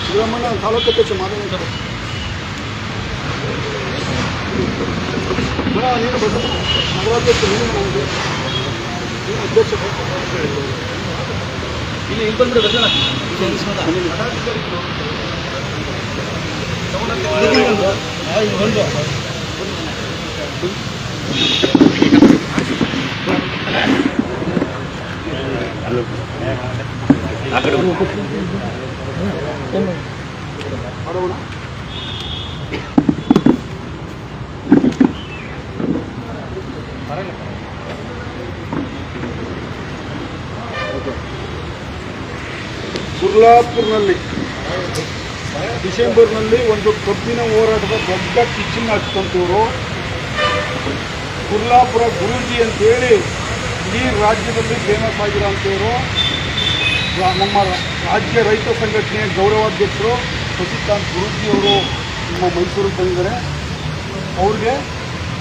ಶಿವರಾಮಣ್ಣ ತಾಲೂಕು ಅಧ್ಯಕ್ಷ ಮಾತಾಡ್ತಾರೆ. ನೀನು ನಗರಾಧ್ಯಕ್ಷ ನೀನು ನನಗೆ ಅಧ್ಯಕ್ಷ ಇಲ್ಲಿ ಬಂದ್ಬಿಡು ಬದಲ ಮಾಡೋಣ. ಕುರ್ಲಾಪುರ್ನಲ್ಲಿ ಡಿಸೆಂಬರ್ನಲ್ಲಿ ಒಂದು ಕಬ್ಬಿನ ಹೋರಾಟದ ದೊಡ್ಡ ಕಿಚ್ಚಿಂಗ್ ಹಾಕ್ತಂತವರು ಕುರ್ಲಾಪುರ ಗುರೂಜಿ ಅಂತೇಳಿ ಇಡೀ ರಾಜ್ಯದಲ್ಲಿ ಫೇಮಸ್ ಆಗಿರೋ ಅಂಥವರು ನಮ್ಮ ರಾಜ್ಯ ರೈತ ಸಂಘಟನೆಯ ಗೌರವಾಧ್ಯಕ್ಷರು ಶಶಿಕಾಂತ್ ಗುರೂಜಿಯವರು ನಮ್ಮ ಮೈಸೂರಿಗೆ ಬಂದಿದ್ದಾರೆ. ಅವ್ರಿಗೆ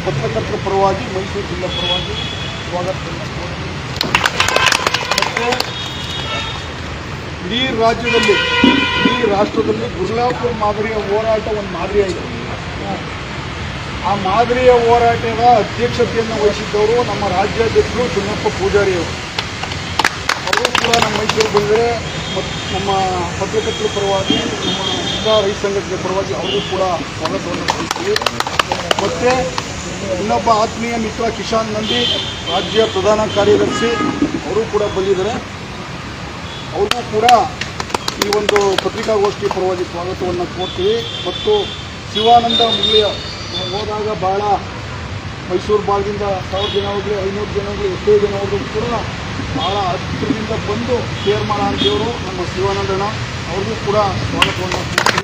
ಪತ್ರಕರ್ತರ ಪರವಾಗಿ ಮೈಸೂರು ಜಿಲ್ಲಾ ಪರವಾಗಿ ಸ್ವಾಗತ. ಮತ್ತು ಇಡೀ ರಾಜ್ಯದಲ್ಲಿ ಇಡೀ ರಾಷ್ಟ್ರದಲ್ಲಿ ಕುರ್ಲಾಪುರ ಮಾದರಿಯ ಹೋರಾಟ ಒಂದು ಮಾದರಿಯಾಗಿದೆ. ಆ ಮಾದರಿಯ ಹೋರಾಟದ ಅಧ್ಯಕ್ಷತೆಯನ್ನು ವಹಿಸಿದ್ದವರು ನಮ್ಮ ರಾಜ್ಯಾಧ್ಯಕ್ಷರು ಚಿನ್ನಪ್ಪ ಪೂಜಾರಿಯವರು. ಅವರು ಕೂಡ ನಮ್ಮ ಮೈಸೂರು ಬಂದರೆ ಮತ್ತು ನಮ್ಮ ಪತ್ರಕರ್ತರ ಪರವಾಗಿ ನಮ್ಮ ಜಿಲ್ಲಾ ರೈತ ಸಂಘಟನೆ ಪರವಾಗಿ ಅವರಿಗೂ ಕೂಡ ಸ್ವಾಗತವನ್ನು ಕೊಡ್ತೀವಿ. ಮತ್ತು ಇನ್ನೊಬ್ಬ ಆತ್ಮೀಯ ಮಿತ್ರ ಕಿಶಾನ್ ನಂದಿ ರಾಜ್ಯ ಪ್ರಧಾನ ಕಾರ್ಯದರ್ಶಿ ಅವರು ಕೂಡ ಬಂದಿದ್ದಾರೆ. ಅವ್ರಿಗೂ ಕೂಡ ಈ ಒಂದು ಪತ್ರಿಕಾಗೋಷ್ಠಿ ಪರವಾಗಿ ಸ್ವಾಗತವನ್ನು ಕೋರ್ತೀವಿ. ಮತ್ತು ಶಿವಾನಂದ ಮುಳ್ಳಿಯ ಹೋದಾಗ ಭಾಳ ಮೈಸೂರು ಭಾಗದಿಂದ 1000 ಜನ ಹೋಗಲಿ 500 ಜನ ಹೋಗಲಿ ಎಷ್ಟೇ ಜನ ಹೋದರೂ ಕೂಡ ಭಾಳ ಹತ್ತಿರದಿಂದ ಬಂದು ಶೇರ್ ಮಾಡೋ ಅಂಥವರು ನಮ್ಮ ಶಿವಾನಂದಣ್ಣ ಅವ್ರಿಗೂ ಕೂಡ ಸ್ವಾಗತವನ್ನು ಕೋರ್ತೀವಿ.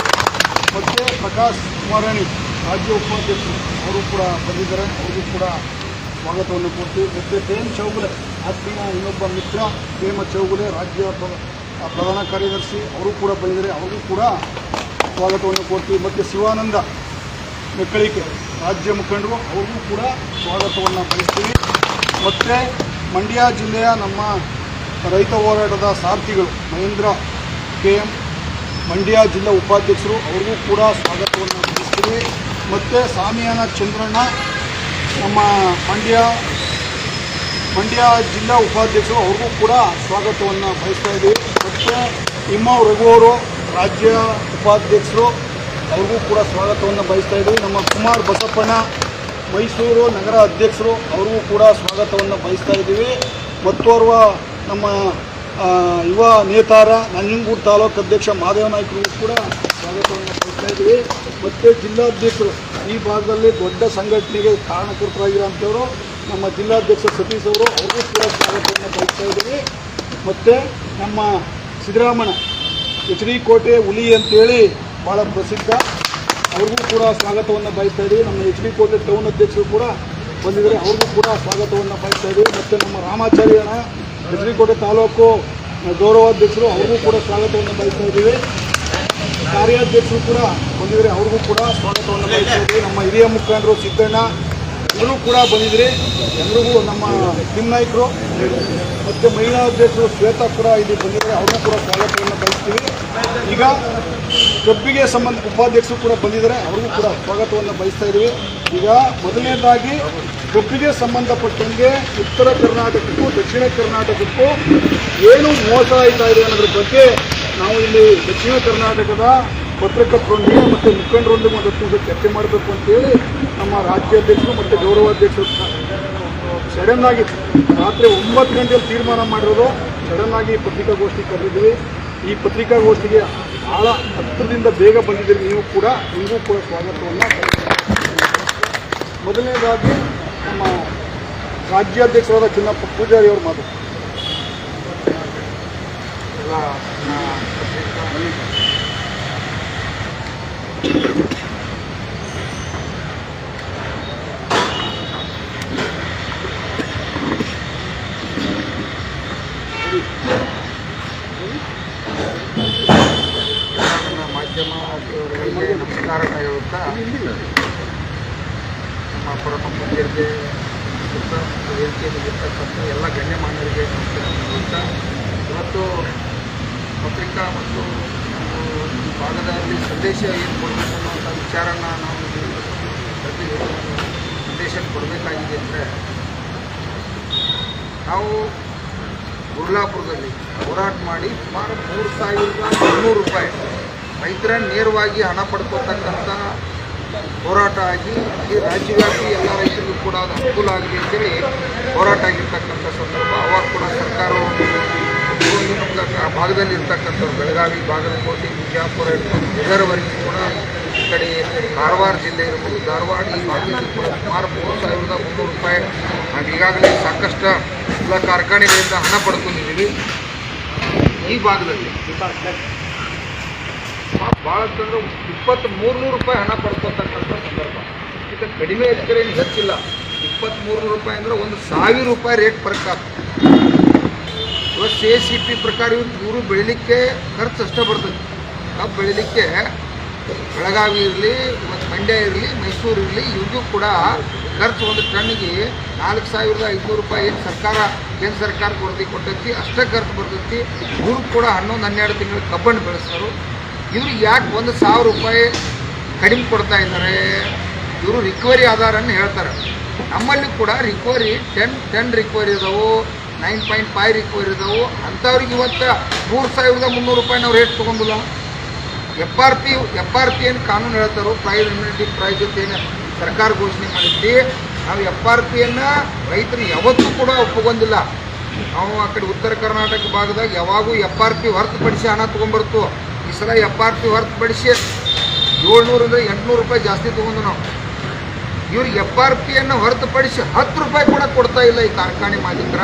ಮತ್ತು ಪ್ರಕಾಶ್ ಕುಮಾರಾಣಿ ರಾಜ್ಯ ಉಪಾಧ್ಯಕ್ಷರು ಅವರು ಕೂಡ ಬಂದಿದ್ದಾರೆ. ಅವ್ರಿಗೂ ಕೂಡ ಸ್ವಾಗತವನ್ನು ಕೊಡ್ತೀವಿ. ಮತ್ತು ಪ್ರೇಮ್ ಚೌಗುಲೆ ಆತ್ಮೀಯ ಇನ್ನೊಬ್ಬ ಮಿತ್ರ ಪ್ರೇಮ ಚೌಗುಲೆ ರಾಜ್ಯ ಪ್ರಧಾನ ಕಾರ್ಯದರ್ಶಿ ಅವರು ಕೂಡ ಬಂದಿದ್ದಾರೆ. ಅವ್ರಿಗೂ ಕೂಡ ಸ್ವಾಗತವನ್ನು ಕೊಡ್ತೀವಿ. ಮತ್ತು ಶಿವಾನಂದ ಮೆಕ್ಕಳಿಕೆ ರಾಜ್ಯ ಮುಖಂಡರು ಅವ್ರಿಗೂ ಕೂಡ ಸ್ವಾಗತವನ್ನು ಬಯಸ್ತೀವಿ. ಮತ್ತು ಮಂಡ್ಯ ಜಿಲ್ಲೆಯ ನಮ್ಮ ರೈತ ಹೋರಾಟದ ಸಾರಥಿಗಳು ಮಹೇಂದ್ರ KM ಮಂಡ್ಯ ಜಿಲ್ಲಾ ಉಪಾಧ್ಯಕ್ಷರು ಅವ್ರಿಗೂ ಕೂಡ ಸ್ವಾಗತವನ್ನು ಬಯಸ್ತೀವಿ. ಮತ್ತು ಸಾಮಿಯಾನ ಚಂದ್ರಣ್ಣ ನಮ್ಮ ಮಂಡ್ಯ ಜಿಲ್ಲಾ ಉಪಾಧ್ಯಕ್ಷರು ಅವ್ರಿಗೂ ಕೂಡ ಸ್ವಾಗತವನ್ನು ಬಯಸ್ತಾ ಇದ್ದೀವಿ. ಮತ್ತು ಇಮ್ಮವ್ ರಘು ಅವರು ರಾಜ್ಯ ಉಪಾಧ್ಯಕ್ಷರು ಅವ್ರಿಗೂ ಕೂಡ ಸ್ವಾಗತವನ್ನು ಬಯಸ್ತಾ ಇದ್ದೀವಿ. ನಮ್ಮ ಕುಮಾರ್ ಬಸಪ್ಪಣ್ಣ ಮೈಸೂರು ನಗರ ಅಧ್ಯಕ್ಷರು ಅವ್ರಿಗೂ ಕೂಡ ಸ್ವಾಗತವನ್ನು ಬಯಸ್ತಾ ಇದ್ದೀವಿ. ಮತ್ತೋರ್ವ ನಮ್ಮ ಯುವ ನೇತಾರ ನಂಜನಗೂಡು ತಾಲೂಕು ಅಧ್ಯಕ್ಷ ಮಾದೇವ ನಾಯ್ಕರಿಗೂ ಕೂಡ ಸ್ವಾಗತವನ್ನು ಬಯಸ್ತಾ ಇದ್ದೀವಿ. ಮತ್ತು ಜಿಲ್ಲಾಧ್ಯಕ್ಷರು ಈ ಭಾಗದಲ್ಲಿ ದೊಡ್ಡ ಸಂಘಟನೆಗೆ ಕಾರಣಕರ್ತರಾಗಿರೋಂಥವರು ನಮ್ಮ ಜಿಲ್ಲಾಧ್ಯಕ್ಷ ಸತೀಶ್ ಅವರು ಅವ್ರಿಗೂ ಕೂಡ ಸ್ವಾಗತವನ್ನು ಬಯಸ್ತಾ ಇದ್ದೀವಿ. ಮತ್ತು ನಮ್ಮ ಸಿದ್ದರಾಮಣ್ಣ HD ಕೋಟೆ ಹುಲಿ ಅಂತೇಳಿ ಭಾಳ ಪ್ರಸಿದ್ಧ, ಅವ್ರಿಗೂ ಕೂಡ ಸ್ವಾಗತವನ್ನು ಬಯಸ್ತಾ ಇದ್ದೀವಿ. ನಮ್ಮ HD ಕೋಟೆ ಟೌನ್ ಅಧ್ಯಕ್ಷರು ಕೂಡ ಬಂದಿದ್ದಾರೆ. ಅವ್ರಿಗೂ ಕೂಡ ಸ್ವಾಗತವನ್ನು ಬಯಸ್ತಾ ಇದ್ದೀವಿ. ಮತ್ತು ನಮ್ಮ ರಾಮಾಚಾರ್ಯನ HD ಕೋಟೆ ತಾಲೂಕು ಗೌರವಾಧ್ಯಕ್ಷರು ಅವ್ರಿಗೂ ಕೂಡ ಸ್ವಾಗತವನ್ನು ಬಯಸ್ತಾ ಇದ್ದೀವಿ. ಕಾರ್ಯಾಧ್ಯಕ್ಷರು ಕೂಡ ಬಂದಿದ್ದಾರೆ. ಅವ್ರಿಗೂ ಕೂಡ ಸ್ವಾಗತವನ್ನು ಬಯಸ್ತಾ ಇದ್ದೀವಿ. ನಮ್ಮ ಹಿರಿಯ ಮುಖಂಡರು ಸಿದ್ದಣ್ಣ ಎಲ್ಲರೂ ಕೂಡ ಬಂದಿದ್ರಿ. ಎಲ್ರಿಗೂ ನಮ್ಮ ಟಿಮ್ ನಾಯ್ಕರು ಮತ್ತು ಮಹಿಳಾ ಅಧ್ಯಕ್ಷರು ಶ್ವೇತಾ ಕೂಡ ಇಲ್ಲಿ ಬಂದಿದ್ದಾರೆ. ಅವ್ರಿಗೂ ಕೂಡ ಸ್ವಾಗತವನ್ನು ಬಯಸ್ತೀವಿ. ಈಗ ಕಬ್ಬಿಗೆ ಸಂಬಂಧ ಉಪಾಧ್ಯಕ್ಷರು ಕೂಡ ಬಂದಿದ್ದಾರೆ. ಅವ್ರಿಗೂ ಕೂಡ ಸ್ವಾಗತವನ್ನು ಬಯಸ್ತಾ ಇದ್ದೀವಿ. ಈಗ ಮೊದಲನೇದಾಗಿ ಕಬ್ಬಿಗೆ ಸಂಬಂಧಪಟ್ಟಂಗೆ ಉತ್ತರ ಕರ್ನಾಟಕಕ್ಕೂ ದಕ್ಷಿಣ ಕರ್ನಾಟಕಕ್ಕೂ ಏನು ಮೋಸ ಆಯ್ತಾ ಇದೆ ಅನ್ನೋದ್ರ ಬಗ್ಗೆ ನಾವು ಇಲ್ಲಿ ದಕ್ಷಿಣ ಕರ್ನಾಟಕದ ಪತ್ರಕರ್ತರೊಂದಿಗೆ ಮತ್ತು ಮುಖಂಡರೊಂದಿಗೆ ಒಂದಷ್ಟು ಚರ್ಚೆ ಮಾಡಬೇಕು ಅಂತೇಳಿ ನಮ್ಮ ರಾಜ್ಯಾಧ್ಯಕ್ಷರು ಮತ್ತು ಗೌರವಾಧ್ಯಕ್ಷರು ಸಡನ್ನಾಗಿ ರಾತ್ರಿ 9 ಗಂಟೆಯಲ್ಲಿ ತೀರ್ಮಾನ ಮಾಡಿರೋದು. ಸಡನ್ನಾಗಿ ಪತ್ರಿಕಾಗೋಷ್ಠಿ ಕರೆದಿದ್ವಿ. ಈ ಪತ್ರಿಕಾಗೋಷ್ಠಿಗೆ ಭಾಳ ಹತ್ತಿರದಿಂದ ಬೇಗ ಬಂದಿದ್ದೀರಿ. ನೀವು ಕೂಡ ನಿಮಗೂ ಕೂಡ ಸ್ವಾಗತವನ್ನು. ಮೊದಲನೇದಾಗಿ ನಮ್ಮ ರಾಜ್ಯಾಧ್ಯಕ್ಷರಾದ ಚಿನ್ನಪ್ಪ ಪೂಜಾರಿ ಅವರು ಮಾತಾಡ್ತಾರೆ. ಮಾಧ್ಯಮದವರಿಗೆ ನಮಸ್ಕಾರ ಹೇಳುತ್ತಾ ನಮ್ಮ ಪರಮ ಪೂಜ್ಯರಿಗೆ ಮತ್ತು ವೇದಿಕೆಯಲ್ಲಿ ಇರ್ತಕ್ಕಂಥ ಎಲ್ಲ ಗಣ್ಯಮಾನ್ಯರಿಗೆ ನಮಸ್ಕಾರ. ಇವತ್ತು ಪತ್ರಿಕಾ ಮತ್ತು ಈ ಭಾಗದಲ್ಲಿ ಸಂದೇಶ ಏನು ಕೊಡಬೇಕು ಅನ್ನುವಂಥ ವಿಚಾರನ ನಾವು ಸಂದೇಶ ಕೊಡಬೇಕಾಗಿದೆ ಅಂದರೆ, ನಾವು ಗುರ್ಲಾಪುರದಲ್ಲಿ ಹೋರಾಟ ಮಾಡಿ ಸುಮಾರು 3,300 ರೂಪಾಯಿ ರೈತರ ನೇರವಾಗಿ ಹಣ ಪಡ್ಕೊಳ್ತಕ್ಕಂಥ ಹೋರಾಟ ಆಗಿ ಈ ರಾಜ್ಯವ್ಯಾಪಿ ಎಲ್ಲ ರೈತರಿಗೂ ಕೂಡ ಅದು ಅನುಕೂಲ ಆಗಲಿ ಅಂತೇಳಿ ಹೋರಾಟ ಆಗಿರ್ತಕ್ಕಂಥ ಸಂದರ್ಭ. ಅವಾಗ ಕೂಡ ಸರ್ಕಾರವನ್ನು ನಮ್ಮ ಭಾಗದಲ್ಲಿ ಇರ್ತಕ್ಕಂಥವ್ರು ಬೆಳಗಾವಿ, ಬಾಗಲಕೋಟೆ, ಬಿಜಾಪುರ ಇದರವರೆಗೂ ಕೂಡ ಈ ಕಡೆ ಕಾರವಾರ ಜಿಲ್ಲೆ ಇರ್ಬೋದು, ಧಾರವಾಡ ಈ ಭಾಗದಲ್ಲಿ ಕೂಡ ಸುಮಾರು 3,300 ರೂಪಾಯಿ ನಾವು ಈಗಾಗಲೇ ಸಾಕಷ್ಟು ಎಲ್ಲ ಕಾರ್ಖಾನೆಗಳಿಂದ ಹಣ ಪಡ್ಕೊಂಡಿದ್ದೀವಿ. ಈ ಭಾಗದಲ್ಲಿ ಭಾಳ ತಂದ್ರೆ 2,300 ರೂಪಾಯಿ ಹಣ ಪಡ್ಕೊತಕ್ಕಂಥ ಸಂದರ್ಭ. ಈಗ ಕಡಿಮೆ ಇದ್ದರೆ ಏನು ಹೆಚ್ಚಿಲ್ಲ. 2,300 ರೂಪಾಯಿ ಅಂದರೆ 1,000 ರೂಪಾಯಿ ರೇಟ್ ಫರಕ್ ಆಗ್ತದೆ. ಇವತ್ತು CACP ಪ್ರಕಾರ ಇವರು ಬೆಳಿಲಿಕ್ಕೆ ಖರ್ಚು ಅಷ್ಟೇ ಬರ್ತದೆ. ಕಬ್ಬು ಬೆಳಿಲಿಕ್ಕೆ ಬೆಳಗಾವಿ ಇರಲಿ, ಮತ್ತು ಮಂಡ್ಯ ಇರಲಿ, ಮೈಸೂರು ಇರಲಿ, ಇವ್ರಿಗೂ ಕೂಡ ಖರ್ಚು ಒಂದು ಟನ್ನಿಗೆ 4,500 ರೂಪಾಯಿ ಏನು ಕೇಂದ್ರ ಸರ್ಕಾರ ಕೊಟ್ಟೈತಿ ಅಷ್ಟೇ ಖರ್ಚು ಬರ್ತೈತಿ. ಇವರು ಕೂಡ 11-12 ತಿಂಗಳು ಕಬ್ಬನ್ನು ಬೆಳೆಸ್ತಾರೆ. ಇವ್ರಿಗೆ ಯಾಕೆ 1,000 ರೂಪಾಯಿ ಕಡಿಮೆ ಕೊಡ್ತಾ ಇದ್ದಾರೆ? ಇವರು ರಿಕವರಿ ಆಧಾರನ್ನು ಹೇಳ್ತಾರೆ. ನಮ್ಮಲ್ಲಿ ಕೂಡ ರಿಕವರಿ 10 ರಿಕವರಿ ಇದಾವೆ, 9.5 ರಿಕವರಿ ಇದಾವೆ. ಅಂಥವ್ರಿಗೆ ಇವತ್ತು 3,300 ರೂಪಾಯಿ ನಾವು ರೇಟ್ ತೊಗೊಂಡಿಲ್ಲ. FRP ಏನು ಕಾನೂನು ಹೇಳ್ತಾರೋ, ಪ್ರೈಸ್ ರಿಮ್ಯುನರೇಟಿವ್ ಪ್ರೈಸ್ ಅಂತ ಏನು ಸರ್ಕಾರ ಘೋಷಣೆ ಮಾಡಿದ್ವಿ, ನಾವು FRPಯನ್ನು ರೈತರು ಯಾವತ್ತೂ ಕೂಡ ಒಪ್ಪಿಕೊಂಡಿಲ್ಲ. ನಾವು ಆ ಕಡೆ ಉತ್ತರ ಕರ್ನಾಟಕ ಭಾಗದಾಗ ಯಾವಾಗೂ FRP ಹೊರತುಪಡಿಸಿ ಹಣ ತೊಗೊಂಬರ್ತು. ಈ ಸಲ FRP ಹೊರತುಪಡಿಸಿ 700 800 ರೂಪಾಯಿ ಜಾಸ್ತಿ ತೊಗೊಂಡು ನಾವು. ಇವ್ರಿಗೆ FRPಯನ್ನು ಹೊರತುಪಡಿಸಿ 10 ರೂಪಾಯಿ ಕೂಡ ಕೊಡ್ತಾ ಇಲ್ಲ ಈ ಕಾರ್ಖಾನೆ ಮಾಲೀಕರ.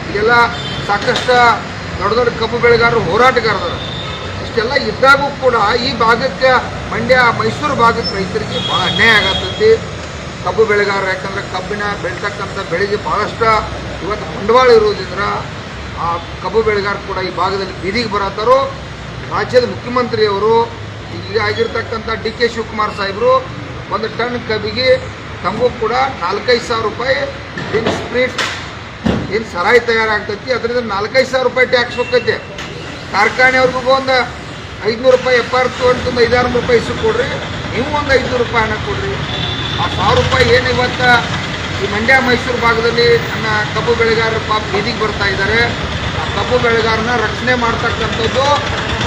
ಇದೆಲ್ಲ ಸಾಕಷ್ಟು ದೊಡ್ಡ ದೊಡ್ಡ ಕಬ್ಬು ಬೆಳೆಗಾರರು ಹೋರಾಟಗಾರರು. ಇಷ್ಟೆಲ್ಲ ಇದ್ದಾಗೂ ಕೂಡ ಈ ಭಾಗಕ್ಕೆ ಮಂಡ್ಯ ಮೈಸೂರು ಭಾಗಕ್ಕೆ ರೈತರಿಗೆ ಭಾಳ ಅನ್ಯಾಯ ಆಗತ್ತೈತಿ. ಕಬ್ಬು ಬೆಳೆಗಾರರು ಯಾಕಂದರೆ ಕಬ್ಬಿನ ಬೆಳೀತಕ್ಕಂಥ ಬೆಳೆಗೆ ಭಾಳಷ್ಟು ಇವತ್ತು ಬಂಡವಾಳ ಇರೋದ್ರಿಂದ ಆ ಕಬ್ಬು ಬೆಳೆಗಾರರು ಕೂಡ ಈ ಭಾಗದಲ್ಲಿ ಬೀದಿಗೆ ಬರತ್ತಾರೋ. ರಾಜ್ಯದ ಮುಖ್ಯಮಂತ್ರಿಯವರು ಈಗ ಆಗಿರ್ತಕ್ಕಂಥ DK ಶಿವಕುಮಾರ್ ಸಾಹೇಬರು 1 ಟನ್ ಕಬ್ಬಿಗೆ ತಮಗೂ ಕೂಡ 4,500 ರೂಪಾಯಿ ಏನು ಸ್ಪ್ರಿಟ್ ಏನು ಸರಾಯಿ ತಯಾರಾಗ್ತೈತಿ ಅದರಿಂದ 4,500 ರೂಪಾಯಿ ಟ್ಯಾಕ್ಸ್ ಹೋಗ್ತೈತೆ. ಕಾರ್ಖಾನೆಯವ್ರಿಗೂ ಒಂದು 500 ರೂಪಾಯಿ FRP ಅಂತಂದು 500 ರೂಪಾಯಿ ಇಸು ಕೊಡ್ರಿ, ನೀವು ಒಂದು 500 ರೂಪಾಯಿ ಹಣ ಕೊಡ್ರಿ. ಆ 1,000 ರೂಪಾಯಿ ಏನು ಇವತ್ತು ಈ ಮಂಡ್ಯ ಮೈಸೂರು ಭಾಗದಲ್ಲಿ ನನ್ನ ಕಬ್ಬು ಬೆಳೆಗಾರರು ಪಾಪ ಬೀದಿಗೆ ಬರ್ತಾ ಇದ್ದಾರೆ. ಆ ಕಬ್ಬು ಬೆಳೆಗಾರನ ರಕ್ಷಣೆ ಮಾಡ್ತಕ್ಕಂಥದ್ದು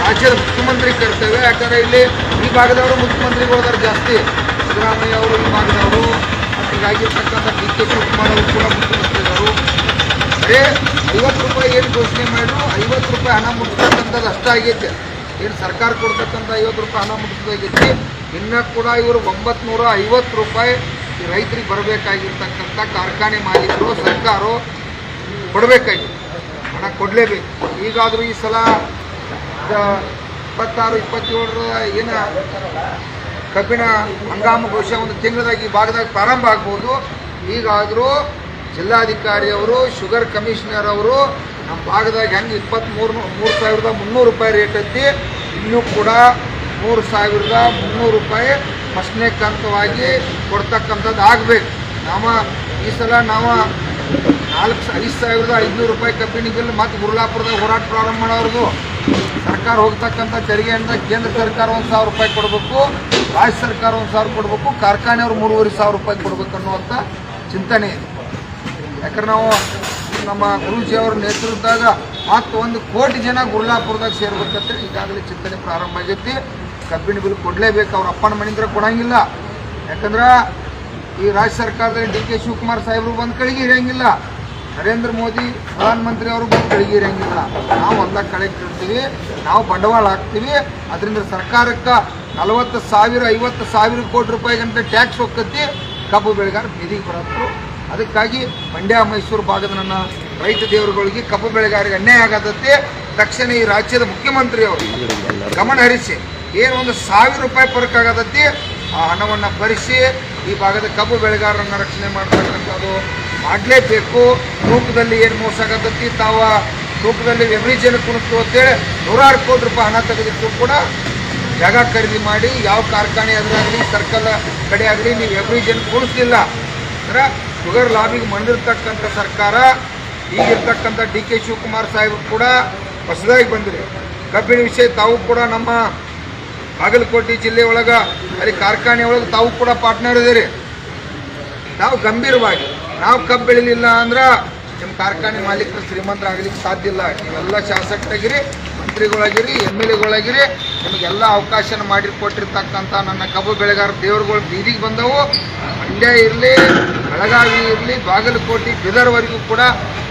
ರಾಜ್ಯದ ಮುಖ್ಯಮಂತ್ರಿ ಕರ್ತವ್ಯ. ಯಾಕಂದರೆ ಇಲ್ಲಿ ಈ ಭಾಗದವರು ಮುಖ್ಯಮಂತ್ರಿಗಳು ಜಾಸ್ತಿ, ಸಿದ್ದರಾಮಯ್ಯ ಅವರು ಈ ಭಾಗದವರು, ಮತ್ತು ಹೀಗಾಗಿರ್ತಕ್ಕಂಥ DK ಶಿವಕುಮಾರ್ ಅವರು ಕೂಡ ಮುಖ್ಯಮಂತ್ರಿಗಳು. ಬರೀ 50 ರೂಪಾಯಿ ಏನು ಘೋಷಣೆ ಮಾಡಿದ್ರು 50 ರೂಪಾಯಿ ಹಣ ಮುಟ್ಟಿಸ್ತಕ್ಕಂಥದ್ದು ಅಷ್ಟಾಗೈತೆ. ಏನು ಸರ್ಕಾರ ಕೊಡ್ತಕ್ಕಂಥ 50 ರೂಪಾಯಿ ಹಣ ಮುಟ್ಟಿಸೋದೈತಿ. ಇನ್ನೂ ಕೂಡ ಇವರು 950 ರೂಪಾಯಿ ಈ ರೈತರಿಗೆ ಬರಬೇಕಾಗಿರ್ತಕ್ಕಂಥ ಕಾರ್ಖಾನೆ ಮಾಲೀಕರು ಸರ್ಕಾರ ಕೊಡಬೇಕಾಗಿತ್ತು. ಹಣ ಕೊಡಲೇಬೇಕು. ಈಗಾದರೂ ಈ ಸಲ 26, 27 ಏನು ಕಬ್ಬಿನ ಹಂಗಾಮು ಬಹುಶಃ ಒಂದು ತಿಂಗಳದಾಗ ಈ ಭಾಗದಾಗ ಪ್ರಾರಂಭ ಆಗ್ಬೋದು. ಈಗಾದರೂ ಜಿಲ್ಲಾಧಿಕಾರಿಯವರು, ಶುಗರ್ ಕಮಿಷನರ್ ಅವರು ನಮ್ಮ ಭಾಗದಾಗ ಹೆಂಗೆ 3,300 ರೂಪಾಯಿ ರೇಟ್ ಐತಿ, ಇನ್ನೂ ಕೂಡ 3,300 ರೂಪಾಯಿ ಫಸ್ಟ್ನೇ ಕಂತವಾಗಿ ಕೊಡ್ತಕ್ಕಂಥದ್ದು ಆಗಬೇಕು. ಈ ಸಲ ನಾವು 5,500 ರೂಪಾಯಿ ಕಬ್ಬಿನ ಬಿಲ್ ಮತ್ತು ಗುರ್ಲಾಪುರದಾಗ ಹೋರಾಟ ಪ್ರಾರಂಭ ಮಾಡೋರ್ದು ಸರ್ಕಾರ ಹೋಗ್ತಕ್ಕಂಥ ತೆರಿಗೆಯಿಂದ ಕೇಂದ್ರ ಸರ್ಕಾರ 1,000 ರೂಪಾಯಿ ಕೊಡಬೇಕು, ರಾಜ್ಯ ಸರ್ಕಾರ 1,000 ಕೊಡಬೇಕು, ಕಾರ್ಖಾನೆಯವರು 3,500 ರೂಪಾಯಿ ಕೊಡಬೇಕು ಅನ್ನುವಂಥ ಚಿಂತನೆ ಇದೆ. ಯಾಕಂದ್ರೆ ನಾವು ನಮ್ಮ ಗುರೂಜಿಯವರ ನೇತೃತ್ವದಾಗ ಮತ್ತು 1 ಕೋಟಿ ಜನ ಗುರ್ಲಾಪುರದಾಗ ಸೇರ್ಬೇಕಂತೇಳಿ ಈಗಾಗಲೇ ಚಿಂತನೆ ಪ್ರಾರಂಭ ಆಗೈತಿ. ಕಬ್ಬಿನ ಬಿಲ್ ಕೊಡಲೇಬೇಕು. ಅವ್ರ ಅಪ್ಪನ ಮನೆಯಿಂದ ಕೊಡಂಗಿಲ್ಲ. ಯಾಕಂದ್ರೆ ಈ ರಾಜ್ಯ ಸರ್ಕಾರದಲ್ಲಿ DK ಶಿವಕುಮಾರ್ ಸಾಹೇಬರು ಬಂದು ಕಳಿಗೆ ಇರೋಂಗಿಲ್ಲ, ನರೇಂದ್ರ ಮೋದಿ ಪ್ರಧಾನಮಂತ್ರಿ ಅವರು ಬಂದು ಕಳಿಗೆ ಇರೋಂಗಿಲ್ಲ. ನಾವು ಹೊಲ ಕಳೆಗೆ ಇರ್ತೀವಿ, ನಾವು ಬಂಡವಾಳ ಹಾಕ್ತೀವಿ. ಅದರಿಂದ ಸರ್ಕಾರಕ್ಕೆ 40,000 50,000 ಕೋಟಿ ರೂಪಾಯಿಗಂತ ಟ್ಯಾಕ್ಸ್ ಹೋಗ್ತೈತಿ. ಕಬ್ಬು ಬೆಳೆಗಾರ ಬೀದಿಗೆ ಬರತ್ತರು. ಅದಕ್ಕಾಗಿ ಮಂಡ್ಯ ಮೈಸೂರು ಭಾಗದ ನನ್ನ ರೈತ ದೇವರುಗಳಿಗೆ ಕಬ್ಬು ಬೆಳೆಗಾರರಿಗೆ ಅನ್ಯಾಯ ಆಗತೈತಿ. ತಕ್ಷಣ ಈ ರಾಜ್ಯದ ಮುಖ್ಯಮಂತ್ರಿಯವರು ಗಮನ ಹರಿಸಿ ಏನು 1,000 ರೂಪಾಯಿ ಫರಕ್ ಆಗತೈತಿ ಆ ಹಣವನ್ನು ಭರಿಸಿ ಈ ಭಾಗದ ಕಬ್ಬು ಬೆಳೆಗಾರರನ್ನು ರಕ್ಷಣೆ ಮಾಡ್ತಕ್ಕಂಥದ್ದು ಮಾಡಲೇಬೇಕು. ತೂಕದಲ್ಲಿ ಏನು ಮೋಸ ಆಗತೈತಿ, ತಾವು ತೂಕದಲ್ಲಿ ಎವ್ರಿ ಜನ ಕುಣಿಸ್ತು ಅಂತೇಳಿ 100 ಕೋಟಿ ರೂಪಾಯಿ ಹಣ ತೆಗೆದಿತ್ತು ಕೂಡ ಜಾಗ ಖರೀದಿ ಮಾಡಿ ಯಾವ ಕಾರ್ಖಾನೆ ಅದಾಗಲಿ ಸರ್ಕಲ್ ಕಡೆ ಆಗಲಿ ನೀವು ಎವ್ರಿಜನ್ ಕೂಡಿಸ್ಲಿಲ್ಲ ಅಂದ್ರೆ ಶುಗರ್ ಲಾಬಿಗೆ ಮಂಡಿರ್ತಕ್ಕಂಥ ಸರ್ಕಾರ ಈಗಿರ್ತಕ್ಕಂಥ DK ಶಿವಕುಮಾರ್ ಸಾಹೇಬರು ಕೂಡ ಹೊಸದಾಗಿ ಬಂದಿದೆ. ಕಬ್ಬಿನ ವಿಷಯ ತಾವು ಕೂಡ ನಮ್ಮ ಬಾಗಲಕೋಟೆ ಜಿಲ್ಲೆ ಒಳಗೆ ಅಲ್ಲಿ ಕಾರ್ಖಾನೆ ಒಳಗೆ ತಾವು ಕೂಡ ಪಾರ್ಟ್ನರ್ ಇದೀರಿ. ನಾವು ಗಂಭೀರವಾಗಿ ನಾವು ಕಬ್ಬು ಬೆಳಿಲಿಲ್ಲ ಅಂದ್ರೆ ನಿಮ್ಮ ಕಾರ್ಖಾನೆ ಮಾಲೀಕರು ಶ್ರೀಮಂತರಾಗಲಿಕ್ಕೆ ಸಾಧ್ಯ ಇಲ್ಲ. ನೀವೆಲ್ಲ ಶಾಸಕರಾಗಿರಿ, ಮಂತ್ರಿಗಳಾಗಿರಿ, MLAಗಳಾಗಿರಿ, ನಿಮಗೆಲ್ಲ ಅವಕಾಶನ ಮಾಡಿಕೊಟ್ಟಿರ್ತಕ್ಕಂಥ ನನ್ನ ಕಬ್ಬು ಬೆಳೆಗಾರ ದೇವರುಗಳು ಬೀದಿಗೆ ಬಂದವು. ಮಂಡ್ಯ ಇರಲಿ, ಬೆಳಗಾವಿ ಇರಲಿ, ಬಾಗಲಕೋಟೆ, ಬೀದರ್ವರೆಗೂ ಕೂಡ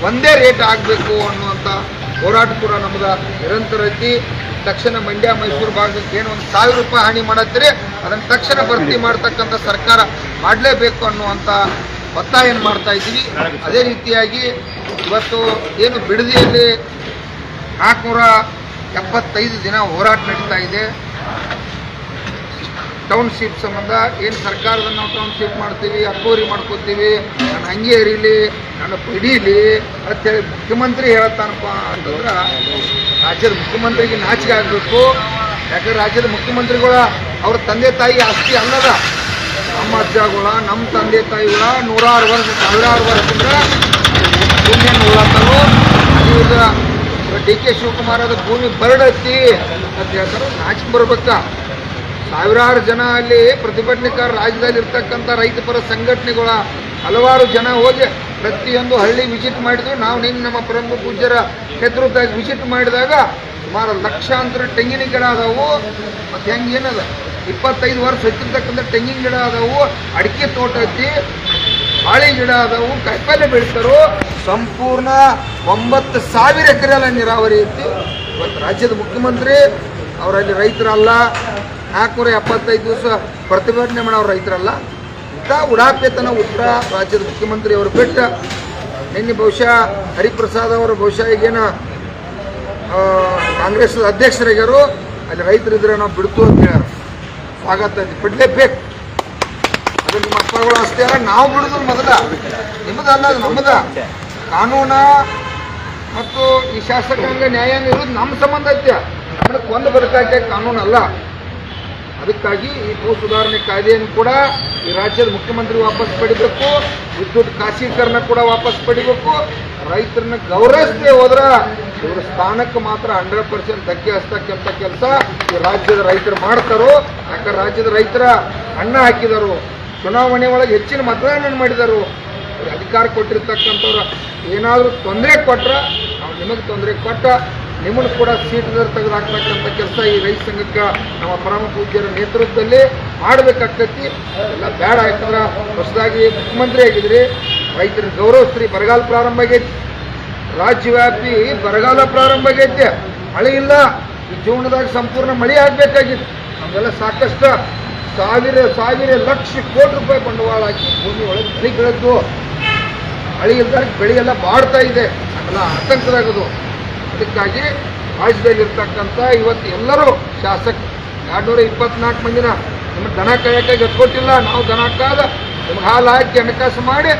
ಒಂದೇ ರೇಟ್ ಆಗಬೇಕು ಅನ್ನುವಂಥ ಹೋರಾಟ ಕೂಡ ನಮ್ಗೆ ನಿರಂತರ ಐತಿ. ತಕ್ಷಣ ಮಂಡ್ಯ ಮೈಸೂರು ಭಾಗಕ್ಕೆ ಏನು 1,000 ರೂಪಾಯಿ ಹಾನಿ ಮಾಡತ್ತೀರಿ ಅದನ್ನು ತಕ್ಷಣ ಭರ್ತಿ ಮಾಡ್ತಕ್ಕಂಥ ಸರ್ಕಾರ ಮಾಡಲೇಬೇಕು ಅನ್ನುವಂಥ ಒತ್ತಾಯ ಮಾಡ್ತಾ ಇದ್ದೀವಿ. ಅದೇ ರೀತಿಯಾಗಿ ಇವತ್ತು ಏನು ಬಿಡದಿಯಲ್ಲಿ 475 ದಿನ ಹೋರಾಟ ನಡೀತಾ ಇದೆ. ಟೌನ್ಶಿಪ್ ಸಂಬಂಧ ಏನು ಸರ್ಕಾರದಲ್ಲಿ ನಾವು ಟೌನ್ಶಿಪ್ ಮಾಡ್ತೀವಿ, ಅಕ್ಕೋರಿ ಮಾಡ್ಕೋತೀವಿ, ನನ್ನ ಹಂಗೆ ಇರೀಲಿ, ನನ್ನ ಹಿಡೀಲಿ ಅಂತೇಳಿ ಮುಖ್ಯಮಂತ್ರಿ ಹೇಳ್ತಾನಪ್ಪ ಅಂತಂದ್ರೆ ರಾಜ್ಯದ ಮುಖ್ಯಮಂತ್ರಿಗೆ ನಾಚಿಕೆ ಆಗಬೇಕು. ಯಾಕಂದ್ರೆ ರಾಜ್ಯದ ಮುಖ್ಯಮಂತ್ರಿಗಳ ಅವ್ರ ತಂದೆ ತಾಯಿ ಆಸ್ತಿ ಅಲ್ಲದ. ನಮ್ಮ ಅಜ್ಜಗಳ, ನಮ್ಮ ತಂದೆ ತಾಯಿಗಳ 100 ವರ್ಷ 1000 ವರ್ಷದಿಂದ ಭೂಮಿಯನ್ನು ಉಳ್ಳತ್ತರು. ಈಗ DK ಶಿವಕುಮಾರ್ ಅದು ಭೂಮಿ ಬರಡತ್ತಿ ಅಂತ ಹೇಳ್ತಾರೆ. ನಾಚಿಕೆ ಬರ್ಬೇಕಾ? ಸಾವಿರಾರು ಜನ ಅಲ್ಲಿ ಪ್ರತಿಭಟನೆಕಾರ ರಾಜ್ಯದಲ್ಲಿ ಇರ್ತಕ್ಕಂಥ ರೈತ ಪರ ಸಂಘಟನೆಗಳ ಹಲವಾರು ಜನ ಹೋಗಿ ಪ್ರತಿಯೊಂದು ಹಳ್ಳಿ ವಿಸಿಟ್ ಮಾಡಿದ್ವಿ. ನಾವು ನಿನ್ನ ನಮ್ಮ ಪ್ರಮುಖ ಪೂಜ್ಯರ ಕ್ಷೇತ್ರದಾಗ ವಿಸಿಟ್ ಮಾಡಿದಾಗ ಸುಮಾರು ಲಕ್ಷಾಂತರ ತೆಂಗಿನ ಗಿಡ ಅದಾವು. ಮತ್ತು ಹೆಂಗೆ ಏನದ 25 ವರ್ಷ ಹೆಚ್ಚಿರ್ತಕ್ಕಂಥ ತೆಂಗಿನ ಗಿಡ ಅದಾವು, ಅಡಿಕೆ ತೋಟ ಐತಿ, ಬಾಳೆ ಗಿಡ ಅದಾವು, ಕಾಯಿಪಲ್ಲೆ ಬೆಳಿತಾರೋ. ಸಂಪೂರ್ಣ 9,000 ಎಕರೆ ನೀರಾವರಿ ಐತಿ. ಇವತ್ತು ರಾಜ್ಯದ ಮುಖ್ಯಮಂತ್ರಿ ಅವರಲ್ಲಿ ರೈತರಲ್ಲ, 475 ದಿವಸ ಪ್ರತಿಭಟನೆ ಮಾಡೋರು ರೈತರಲ್ಲ. ಇಂಥ ಉಡಾಪೆತನ ಉತ್ತರ ರಾಜ್ಯದ ಮುಖ್ಯಮಂತ್ರಿ ಅವರು ಬಿಟ್ಟ. ನಿನ್ನೆ ಬಹುಶಃ ಹರಿಪ್ರಸಾದ್ ಅವರು ಬಹುಶಃ ಈಗೇನು ಕಾಂಗ್ರೆಸ್ ಅಧ್ಯಕ್ಷರಾಗ್ಯಾರು, ಅಲ್ಲಿ ರೈತರಿದ್ರೆ ನಾವು ಬಿಡ್ತು ಅಂತ ಹೇಳ್ಯಾರ. ಸ್ವಾಗತ ಬಿಡಲೇಬೇಕು. ಅದು ನಿಮ್ಮ ಅಪ್ಪಗಳು ಅಷ್ಟೇ ಅಲ್ಲ, ನಾವು ಬಿಡುದು ಮೊದಲ, ನಿಮ್ಮದಲ್ಲ, ಅದು ನಮ್ಮದ. ಕಾನೂನು ಮತ್ತು ಈ ಶಾಸಕಾಂಗ ನ್ಯಾಯಾಂಗ ಇರೋದು ನಮ್ಮ ಸಂಬಂಧ ಐತೆ. ನಮ್ಮನ್ನು ಕೊಂದು ಬದುಕಾಕೆ ಕಾನೂನು ಅಲ್ಲ. ಅದಕ್ಕಾಗಿ ಈ ಭೂ ಸುಧಾರಣೆ ಕಾಯ್ದೆಯನ್ನು ಕೂಡ ಈ ರಾಜ್ಯದ ಮುಖ್ಯಮಂತ್ರಿ ವಾಪಸ್ ಪಡಿಬೇಕು. ವಿದ್ಯುತ್ ಖಾಸಗೀಕರಣ ಕೂಡ ವಾಪಸ್ ಪಡಿಬೇಕು. ರೈತರನ್ನ ಗೌರವಿಸದೆ ಹೋದ್ರೆ ಇವರ ಸ್ಥಾನಕ್ಕೆ ಮಾತ್ರ 100% ಧಕ್ಕೆ ಹಚ್ಚತಕ್ಕಂಥ ಕೆಲಸ ಈ ರಾಜ್ಯದ ರೈತರು ಮಾಡ್ತಾರೋ. ಯಾಕಂದ್ರೆ ರಾಜ್ಯದ ರೈತರ ಅನ್ನ ಹಾಕಿದರು, ಚುನಾವಣೆ ಒಳಗೆ ಹೆಚ್ಚಿನ ಮತದಾನ ಮಾಡಿದರು. ಅಧಿಕಾರ ಕೊಟ್ಟಿರ್ತಕ್ಕಂಥವ್ರು ಏನಾದರೂ ತೊಂದರೆ ಕೊಟ್ರೆ ನಾವು ನಿಮಗೆ ತೊಂದರೆ ಕೊಟ್ಟ ನಿಮ್ಮನ್ನು ಕೂಡ ಸೀಟ್ದಲ್ಲಿ ತೆಗೆದುಹಾಕ್ತಕ್ಕಂಥ ಕೆಲಸ ಈ ರೈತ ಸಂಘಕ್ಕೆ ನಮ್ಮ ಪರಮ ಪೂಜ್ಯರ ನೇತೃತ್ವದಲ್ಲಿ ಮಾಡಬೇಕಾಗ್ತೈತಿ. ಎಲ್ಲ ಬೇಡ. ಯಾಕಂದ್ರೆ ಹೊಸದಾಗಿ ಮುಖ್ಯಮಂತ್ರಿ ಆಗಿದ್ರಿ, ರೈತರ ಗೌರವಿಸ್ರಿ. ಬರಗಾಲ ಪ್ರಾರಂಭ ಆಗೈತಿ, ರಾಜ್ಯವ್ಯಾಪಿ ಬರಗಾಲ ಪ್ರಾರಂಭ ಆಗೈತೆ. ಮಳೆ ಇಲ್ಲ. ಈ ಜೀವನದಾಗ ಸಂಪೂರ್ಣ ಮಳೆ ಆಗಬೇಕಾಗಿತ್ತು. ನಮಗೆಲ್ಲ ಸಾಕಷ್ಟು ಸಾವಿರ ಲಕ್ಷ ಕೋಟಿ ರೂಪಾಯಿ ಬಂಡವಾಳ ಹಾಕಿ ಭೂಮಿ ಒಳಗೆ ಬೆಳೆ ಬೆಳೆದು ಮಳೆ ಇಲ್ದಾಗ ಬೆಳೆ ಎಲ್ಲ ಬಾಡ್ತಾ ಇದೆ. ಎಲ್ಲ ಆತಂಕದಾಗದು. ಅದಕ್ಕಾಗಿ ರಾಜ್ಯದಲ್ಲಿರ್ತಕ್ಕಂಥ ಇವತ್ತು ಎಲ್ಲರೂ ಶಾಸಕರು 224 ಮಂದಿನ ನಿಮಗೆ ದನ ಕಾಯಕ್ಕೆ ಗಟ್ಕೊಟ್ಟಿಲ್ಲ. ನಾವು ದನ ಕಾದ ನಿಮ್ಗೆ ಹಾಲು ಹಾಕಿ ಹಣಕಾಸು ಮಾಡಿ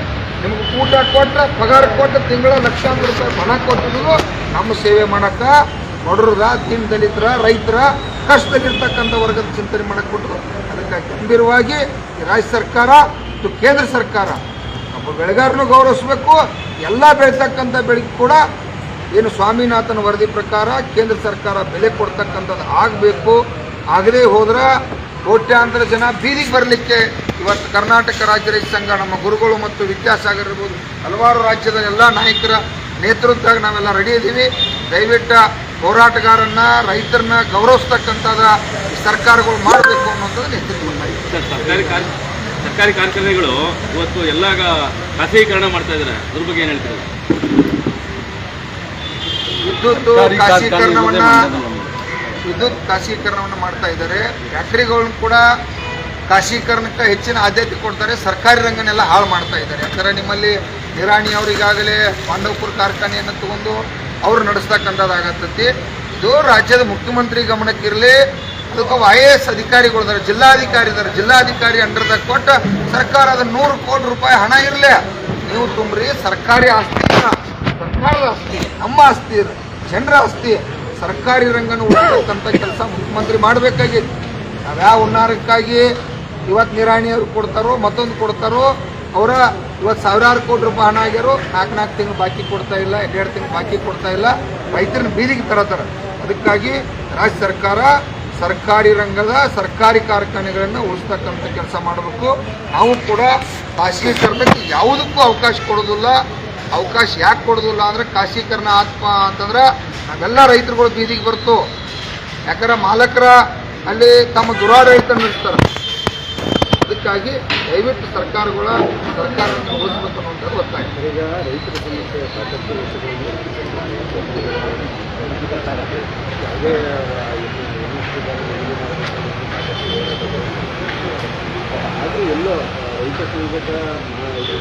ನಿಮ್ಗೆ ಊಟ ಕೊಟ್ಟರೆ, ಪಗಾರ ಕೊಟ್ಟು, ತಿಂಗಳ ಲಕ್ಷಾಂತರ ರೂಪಾಯಿ ಹಣ ಕೊಟ್ಟಿದ್ರು ನಮ್ಮ ಸೇವೆ ಮಾಡೋಕ್ಕೆ. ಬಡವರ, ದೀನ ದಲಿತರ, ರೈತರ, ಕಷ್ಟದಲ್ಲಿರ್ತಕ್ಕಂಥ ವರ್ಗದ ಚಿಂತನೆ ಮಾಡಕ್ಕೆ ಕೊಟ್ಟರು. ಅದಕ್ಕಾಗಿ ಗಂಭೀರವಾಗಿ ಈ ರಾಜ್ಯ ಸರ್ಕಾರ ಮತ್ತು ಕೇಂದ್ರ ಸರ್ಕಾರ ಒಬ್ಬ ಬೆಳೆಗಾರನು ಗೌರವಿಸಬೇಕು. ಎಲ್ಲ ಬೆಳೀತಕ್ಕಂಥ ಬೆಳೆಗೆ ಕೂಡ ಏನು ಸ್ವಾಮಿನಾಥನ್ ವರದಿ ಪ್ರಕಾರ ಕೇಂದ್ರ ಸರ್ಕಾರ ಬೆಲೆ ಕೊಡ್ತಕ್ಕಂಥದ್ದು ಆಗಬೇಕು. ಆಗದೇ ಹೋದ್ರೆ ಕೋಟ್ಯಾಂತರ ಜನ ಬೀದಿಗೆ ಬರಲಿಕ್ಕೆ ಇವತ್ತು ಕರ್ನಾಟಕ ರಾಜ್ಯ ರೈತ ಸಂಘ, ನಮ್ಮ ಗುರುಗಳು ಮತ್ತು ವಿದ್ಯಾಸಾಗರ್ ಇರ್ಬೋದು, ಹಲವಾರು ರಾಜ್ಯದ ಎಲ್ಲ ನಾಯಕರ ನೇತೃತ್ವದಾಗ ನಾವೆಲ್ಲ ರೆಡಿ ಇದ್ದೀವಿ. ದಯವಿಟ್ಟು ಹೋರಾಟಗಾರನ್ನ, ರೈತರನ್ನ ಗೌರವಿಸ್ತಕ್ಕಂಥದ ಸರ್ಕಾರಗಳು ಮಾಡಬೇಕು ಅನ್ನೋಂಥದ್ದು ನೇತೃತ್ವ ಮಾಡಿದೆ. ಸರ್ಕಾರಿ ಕಾರ್ಖಾನೆಗಳು ಇವತ್ತು ಎಲ್ಲ ಖಾಸಗೀಕರಣ ಮಾಡ್ತಾ ಇದ್ದಾರೆ. ಅದ್ರ ಬಗ್ಗೆ ಏನು ಹೇಳ್ತೀರಾ? ವಿದ್ಯುತ್ ಖಾಸಗೀಕರಣವನ್ನು ಮಾಡ್ತಾ ಇದ್ದಾರೆ. ಫ್ಯಾಕ್ಟ್ರಿಗಳನ್ನ ಕೂಡ ಖಾಸಗೀಕರಣಕ್ಕೆ ಹೆಚ್ಚಿನ ಆದ್ಯತೆ ಕೊಡ್ತಾರೆ. ಸರ್ಕಾರಿ ರಂಗನೆಲ್ಲ ಹಾಳು ಮಾಡ್ತಾ ಇದ್ದಾರೆ. ಯಾಕಂದರೆ ನಿಮ್ಮಲ್ಲಿ ನಿರಾಣಿ ಅವರು ಈಗಾಗಲೇ ಪಾಂಡವಪುರ ಕಾರ್ಖಾನೆಯನ್ನು ತಗೊಂಡು ಅವರು ನಡೆಸ್ತಕ್ಕಂಥದ್ದಾಗತ್ತೈತಿ. ಇದು ರಾಜ್ಯದ ಮುಖ್ಯಮಂತ್ರಿ ಗಮನಕ್ಕಿರಲಿ. ಅದಕ್ಕೆ IAS ಅಧಿಕಾರಿಗಳಿದ್ದಾರೆ, ಜಿಲ್ಲಾಧಿಕಾರಿ ಇದ್ದಾರೆ. ಜಿಲ್ಲಾಧಿಕಾರಿ ಅಂಡರ್ದಾಗ ಕೊಟ್ಟು ಸರ್ಕಾರದ 100 ಕೋಟಿ ರೂಪಾಯಿ ಹಣ ಇರಲಿ, ನೀವು ತುಂಬ್ರಿ. ಸರ್ಕಾರಿ ಆಸ್ತಿ ಸರ್ಕಾರದ ಆಸ್ತಿ, ನಮ್ಮ ಆಸ್ತಿ, ಜನರ ಆಸ್ತಿ. ಸರ್ಕಾರಿ ರಂಗನ ಉಳಿಸ್ತಕ್ಕಂಥ ಕೆಲಸ ಮುಖ್ಯಮಂತ್ರಿ ಮಾಡಬೇಕಾಗಿದೆ. ನಾವ್ಯಾವ ಹುನ್ನಾರಕ್ಕಾಗಿ ಇವತ್ತು ನಿರಾಣಿಯವರು ಕೊಡ್ತಾರೋ ಮತ್ತೊಂದು ಕೊಡ್ತಾರೋ, ಅವರ ಇವತ್ತು ಸಾವಿರಾರು ಕೋಟಿ ರೂಪಾಯಿ ಹಣ ಆಗ್ಯಾರೋ 4 ತಿಂಗಳು ಬಾಕಿ ಕೊಡ್ತಾ ಇಲ್ಲ, 2 ತಿಂಗಳು ಬಾಕಿ ಕೊಡ್ತಾ ಇಲ್ಲ, ರೈತರನ್ನ ಬೀದಿಗೆ ತರತಾರೆ. ಅದಕ್ಕಾಗಿ ರಾಜ್ಯ ಸರ್ಕಾರ ಸರ್ಕಾರಿ ರಂಗದ ಸರ್ಕಾರಿ ಕಾರ್ಖಾನೆಗಳನ್ನು ಉಳಿಸ್ತಕ್ಕಂಥ ಕೆಲಸ ಮಾಡಬೇಕು. ನಾವು ಕೂಡ ಖಾಸಗೀಕರಣಕ್ಕೆ ಯಾವುದಕ್ಕೂ ಅವಕಾಶ ಕೊಡೋದಿಲ್ಲ. ಅವಕಾಶ ಯಾಕೆ ಕೊಡೋದಿಲ್ಲ ಅಂದರೆ ಖಾಸಗೀಕರಣ ಆತ್ಮ ಅಂತಂದ್ರೆ ನಾವೆಲ್ಲ ರೈತರುಗಳು ಬೀದಿಗೆ ಬರ್ತು. ಯಾಕಂದ್ರೆ ಮಾಲಕರ ಅಲ್ಲಿ ತಮ್ಮ ದುರಾಡಳಿತ ನಡೆಸ್ತಾರೆ. ಅದಕ್ಕಾಗಿ ದಯವಿಟ್ಟು ಸರ್ಕಾರಗಳ ಉಳಿಸ್ಬೇಕು ಅನ್ನೋದು ಒತ್ತಾಯ. ಈಗ ರೈತರ ಸಮಸ್ಯೆ ಸಾಕಷ್ಟು ಆದರೂ ಎಲ್ಲೋ ರೈತ ಸಂಘದ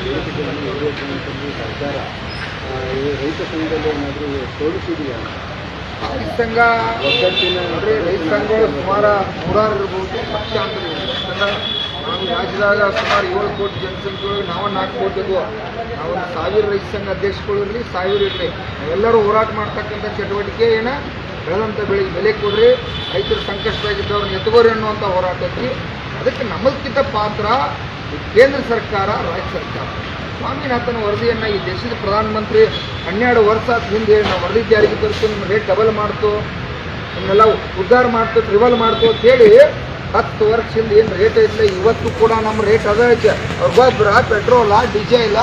ಬೇಡಿಕೆಗಳನ್ನು ಈಡೇರಿಸುವಂಥದ್ದು ಸರ್ಕಾರ ಈ ರೈತ ಸಂಘದಲ್ಲಿ ಏನಾದರೂ ತೋರಿಸಿದೆಯಾ? ರೈತ ಸಂಘ ಒಗ್ಗಟ್ಟಿನ ರೈತ ಸಂಘಗಳು ಸುಮಾರು 100 ಇರ್ಬೋದು, ಲಕ್ಷಾಂತರ ಇರ್ಬೋದು. ಯಾಕಂದ್ರೆ ನಾವು ರಾಜ್ಯದಾಗ ಸುಮಾರು 7 ಕೋಟಿ ಜನಸಂಖ್ಯೆಯೊಳಗೆ ನಾವು 4 ಕೋಟಿ ಇದ್ವು. ನಾವು 1000 ರೈತ ಸಂಘ ಅಧ್ಯಕ್ಷಗಳು ಇರಲಿ, 1000 ಇರಲಿ, ನಾವೆಲ್ಲರೂ ಹೋರಾಟ ಮಾಡ್ತಕ್ಕಂಥ ಚಟುವಟಿಕೆ ಬೆಳೆದಂಥ ಬೆಳೆಗೆ ಬೆಲೆ ಕೊಡ್ರಿ, ರೈತರ ಸಂಕಷ್ಟವಾಗಿದ್ದವ್ರನ್ನ ಎತ್ತಗೋರಿ ಅನ್ನುವಂಥ ಹೋರಾಟಕ್ಕೆ. ಅದಕ್ಕೆ ನಮ್ಮದಕ್ಕಿಂತ ಪಾತ್ರ ಕೇಂದ್ರ ಸರ್ಕಾರ, ರಾಜ್ಯ ಸರ್ಕಾರ. ಸ್ವಾಮಿನಾಥನ್ ವರದಿಯನ್ನು ಈ ದೇಶದ ಪ್ರಧಾನಮಂತ್ರಿ 12 ವರ್ಷ ಹಿಂದೆ ನಾವು ವರದಿ ಜಾರಿಗೆ ತರಿಸಿ ನಿಮ್ಮ ರೇಟ್ ಡಬಲ್ ಮಾಡ್ತು, ನಿಮ್ಮೆಲ್ಲ ಉದ್ಧಾರ ಮಾಡ್ತು, ಟ್ರಿಬಲ್ ಮಾಡ್ತು ಅಂತೇಳಿ 10 ವರ್ಷದಿಂದ ಏನು ರೇಟ್ ಐತಲ್ಲ ಇವತ್ತು ಕೂಡ ನಮ್ಮ ರೇಟ್ ಅದ ಐತೆ. ಗೊಬ್ಬರ, ಪೆಟ್ರೋಲ, ಡೀಸೆಲ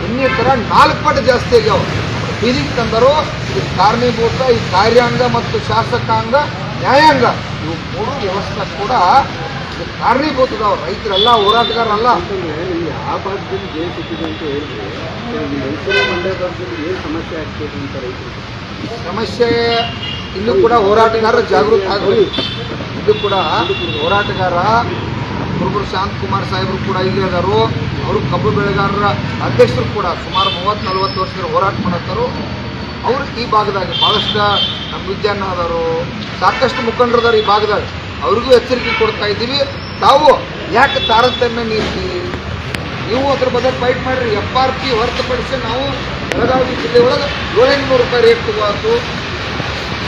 ಇನ್ನಿತರ 4 ಪಟ್ಟು ಜಾಸ್ತಿ ಆಗ್ಯಾವ. ಬೀದಿಗೆ ತಂದರು. ಈ ಕಾರಣೀಭೂತ ಈ ಕಾರ್ಯಾಂಗ ಮತ್ತು ಶಾಸಕಾಂಗ, ನ್ಯಾಯಾಂಗ ಇವು 3 ವ್ಯವಸ್ಥೆ ಕೂಡ ಇದು ಕಾರಣೀಭೂತದವ್ರು. ರೈತರೆಲ್ಲ ಹೋರಾಟಗಾರಲ್ಲ. ಆ ಭಾಗದಲ್ಲಿ ಜಯ ಸಿಕ್ಕಿದೆ ಅಂತ ಹೇಳಿದ್ರೆ ಮೈಸೂರು ಮಂಡ್ಯ ಭಾಗದಲ್ಲಿ ಏನು ಸಮಸ್ಯೆ ಆಗ್ತದೆ ಅಂತ ರೈತರು ಸಮಸ್ಯೆ ಇಲ್ಲೂ ಕೂಡ ಹೋರಾಟಗಾರರ ಜಾಗೃತಿ ಆಗಲಿ. ಇದು ಕೂಡ ಹೋರಾಟಗಾರ ಕುರುಬರು ಶಾಂತಕುಮಾರ್ ಸಾಹೇಬರು ಕೂಡ ಇಲ್ಲಿ ಅದಾರು. ಅವರು ಕಬ್ಬು ಬೆಳೆಗಾರರ ಅಧ್ಯಕ್ಷರು ಕೂಡ ಸುಮಾರು 30-40 ವರ್ಷದ ಹೋರಾಟ ಮಾಡತ್ತಾರು. ಅವರು ಈ ಭಾಗದಾಗ ಭಾಳಷ್ಟು ನಮ್ಮ ವಿದ್ಯಾನಾದರು ಸಾಕಷ್ಟು ಮುಖಂಡರದಾರ ಈ ಭಾಗದಾಗ. ಅವ್ರಿಗೂ ಎಚ್ಚರಿಕೆ ಕೊಡ್ತಾ ಇದ್ದೀವಿ. ತಾವು ಯಾಕೆ ತಾರತಮ್ಯ ನೀತಿ, ನೀವು ಅದ್ರ ಬಗ್ಗೆ ಫೈಟ್ ಮಾಡಿರಿ. FRP ಹೊರತುಪಡಿಸಿ ನಾವು ಬೆಳಗಾವಿ ಜಿಲ್ಲೆ ಒಳಗೆ 700 ರೂಪಾಯಿ ರೇಟ್ ತಗೋತು.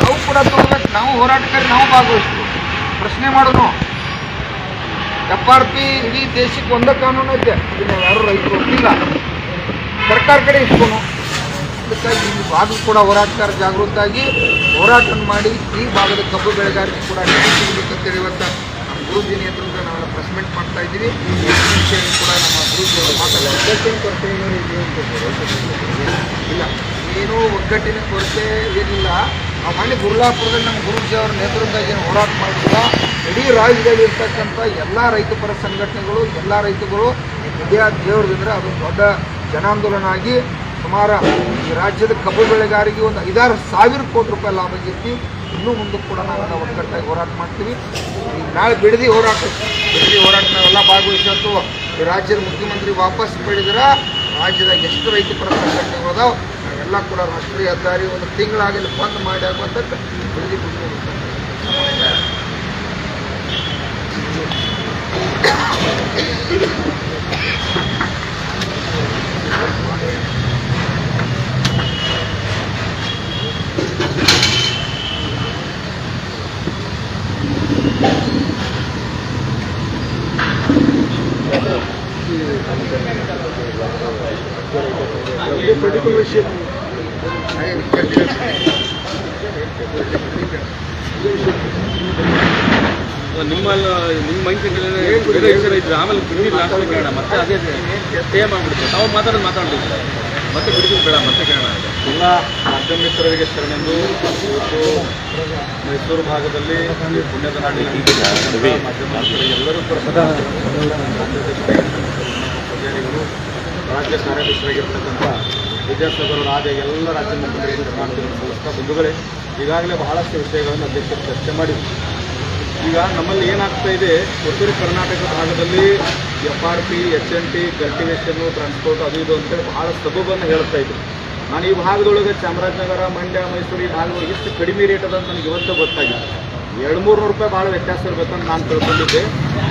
ನಾವು ಕೂಡ ತಗೋಬೇಕು. ನಾವು ಹೋರಾಟಗಾರಿ, ನಾವು ಭಾಗವಹಿಸ್ತೀವಿ. ಪ್ರಶ್ನೆ ಮಾಡೋನು FRP ಇಡೀ ದೇಶಕ್ಕೆ ಒಂದೇ ಕಾನೂನು ಐತೆ. ಇದು ನಾವು ಯಾರು ರೈತರು ಒಪ್ಪಿಲ್ಲ. ಸರ್ಕಾರ ಕಡೆ ಇಟ್ಕೊನು. ಅದಕ್ಕಾಗಿ ಈ ಭಾಗ ಕೂಡ ಹೋರಾಟಗಾರ ಜಾಗೃತಾಗಿ ಹೋರಾಟ ಮಾಡಿ ಈ ಭಾಗದ ಕಬ್ಬು ಬೆಳೆಗಾರರಿಗೆ ಕೂಡ ನ್ಯಾಯ ಸಿಗಬೇಕಂತೇಳಿ ಇವತ್ತು ನಮ್ಮ ಗುರುಜಿ ನೇತೃತ್ವದಲ್ಲಿ ನಾವೆಲ್ಲ ಪ್ರೆಸ್ ಮೀಟ್ ಮಾಡ್ತಾ ಇದ್ದೀವಿ. ಈ ವಿಷಯವನ್ನು ಕೂಡ ನಮ್ಮ ಗುರುಜಿ ಅವರು ಮಾತಾಡ್ತಾರೆ. ಇಲ್ಲ, ಏನೂ ಒಗ್ಗಟ್ಟಿನ ಕೊರತೆ ಏನಿಲ್ಲ. ನಾವು ಮನೆ ಗುರುಲಾಪುರದಲ್ಲಿ ನಮ್ಮ ಗುರುಜಿ ಅವರ ನೇತೃತ್ವದಲ್ಲಿ ಏನು ಹೋರಾಟ ಮಾಡಿಲ್ಲ. ಇಡೀ ರಾಜ್ಯದಲ್ಲಿ ಇರ್ತಕ್ಕಂಥ ಎಲ್ಲ ರೈತಪರ ಸಂಘಟನೆಗಳು, ಎಲ್ಲ ರೈತಗಳು ಇಂಡಿಯಾ ದೇವ್ರದಂದ್ರೆ ಅದು ದೊಡ್ಡ ಜನಾಂದೋಲನ ಆಗಿ ಸುಮಾರು ಈ ರಾಜ್ಯದ ಕಬ್ಬು ಬೆಳೆಗಾರಿಗೆ ಒಂದು 5,000 ಕೋಟಿ ರೂಪಾಯಿ ಲಾಭ ಆಗೈತಿ. ಇನ್ನೂ ಮುಂದಕ್ಕೆ ಕೂಡ ನಾವೆಲ್ಲ ಒಗ್ಗಟ್ಟಾಗಿ ಹೋರಾಟ ಮಾಡ್ತೀವಿ. ಈಗ ನಾಳೆ ಬಿಡದಿ ಹೋರಾಟ ನಾವೆಲ್ಲ ಭಾಗವಹಿಸತ್ತು. ಈ ರಾಜ್ಯದ ಮುಖ್ಯಮಂತ್ರಿ ವಾಪಸ್ ಪಡೆದ್ರೆ ರಾಜ್ಯದಾಗ ಎಷ್ಟು ರೈತಪರ ಸಂಘಟನೆಗಳು ಅದಾವೆ ನಾವೆಲ್ಲ ಕೂಡ ರಾಷ್ಟ್ರೀಯ ಹೆದ್ದಾರಿ ಒಂದು ತಿಂಗಳಾಗಲಿ ಬಂದ್ ಮಾಡಿ ಆಗುವಂಥ ಬಿಡದಿ ನಿಮ್ಮ ಮೈಂಡ್ ಬೇರೆ ವಿಷಯ ಇದ್ರೆ ಆಮೇಲೆ ಬಿಡಿ ಲಾಸ್ಟ್ ಕೇಳೋಣ. ಮತ್ತೆ ಅದೇ ಸೇಮ್ ಆಗ್ಬಿಡುತ್ತೆ. ತಾವು ಮಾತಾಡ್ಬಿಡ್ತಾರೆ ಮತ್ತೆ ಬಿಡಿದು ಬೇಡ, ಮತ್ತೆ ಕೇಳೋಣ. ಎಲ್ಲ ಮಾಧ್ಯಮ ಮಿತ್ರರಿಗೆ ಶರಣೆಂದು ಇವತ್ತು ಮೈಸೂರು ಭಾಗದಲ್ಲಿ ಪುಣ್ಯದ ನಾಡಿನ ಮಾಧ್ಯಮ ಮಿತ್ರರಿಗೆ ಎಲ್ಲರೂ ಪೂಜಾರಿಗಳು, ರಾಜ್ಯ ಕಾರ್ಯಾಧ್ಯಕ್ಷರಾಗಿರ್ತಕ್ಕಂಥ ವಿದ್ಯಾಸಾಗರರು ಆದ ಎಲ್ಲ ರಾಜ್ಯ ಮುಖಂಡರಿಗೆ ಕರ್ನಾಟಕದ ಸಂಸ್ಥಾ ಬಂಧುಗಳೇ, ಈಗಾಗಲೇ ಬಹಳಷ್ಟು ವಿಷಯಗಳನ್ನು ಅಧ್ಯಕ್ಷರು ಚರ್ಚೆ ಮಾಡಿದ್ರು. ಈಗ ನಮ್ಮಲ್ಲಿ ಏನಾಗ್ತಾ ಇದೆ, ಉತ್ತರ ಕರ್ನಾಟಕ ಭಾಗದಲ್ಲಿ FRP, HNT, ಕಲ್ಟಿವೇಷನ್ನು, ಟ್ರಾನ್ಸ್ಪೋರ್ಟ್ ಅದು ಇದು ಅಂತೇಳಿ ಬಹಳ ಸಬಬನ್ನು ಹೇಳ್ತಾ ಇದ್ರು. ನಾನು ಈ ಭಾಗದೊಳಗೆ ಚಾಮರಾಜನಗರ, ಮಂಡ್ಯ, ಮೈಸೂರು ಈ ಭಾಗದೊಳಗೆ ಎಷ್ಟು ಕಡಿಮೆ ರೇಟ್ ಅದಂತ ನನಗೆ ಇವತ್ತು ಗೊತ್ತಾಗಿದೆ. 200-300 ರೂಪಾಯಿ ಭಾಳ ವ್ಯತ್ಯಾಸ ಇರಬೇಕಂತ ನಾನು ತಿಳ್ಕೊಂಡಿದ್ದೆ.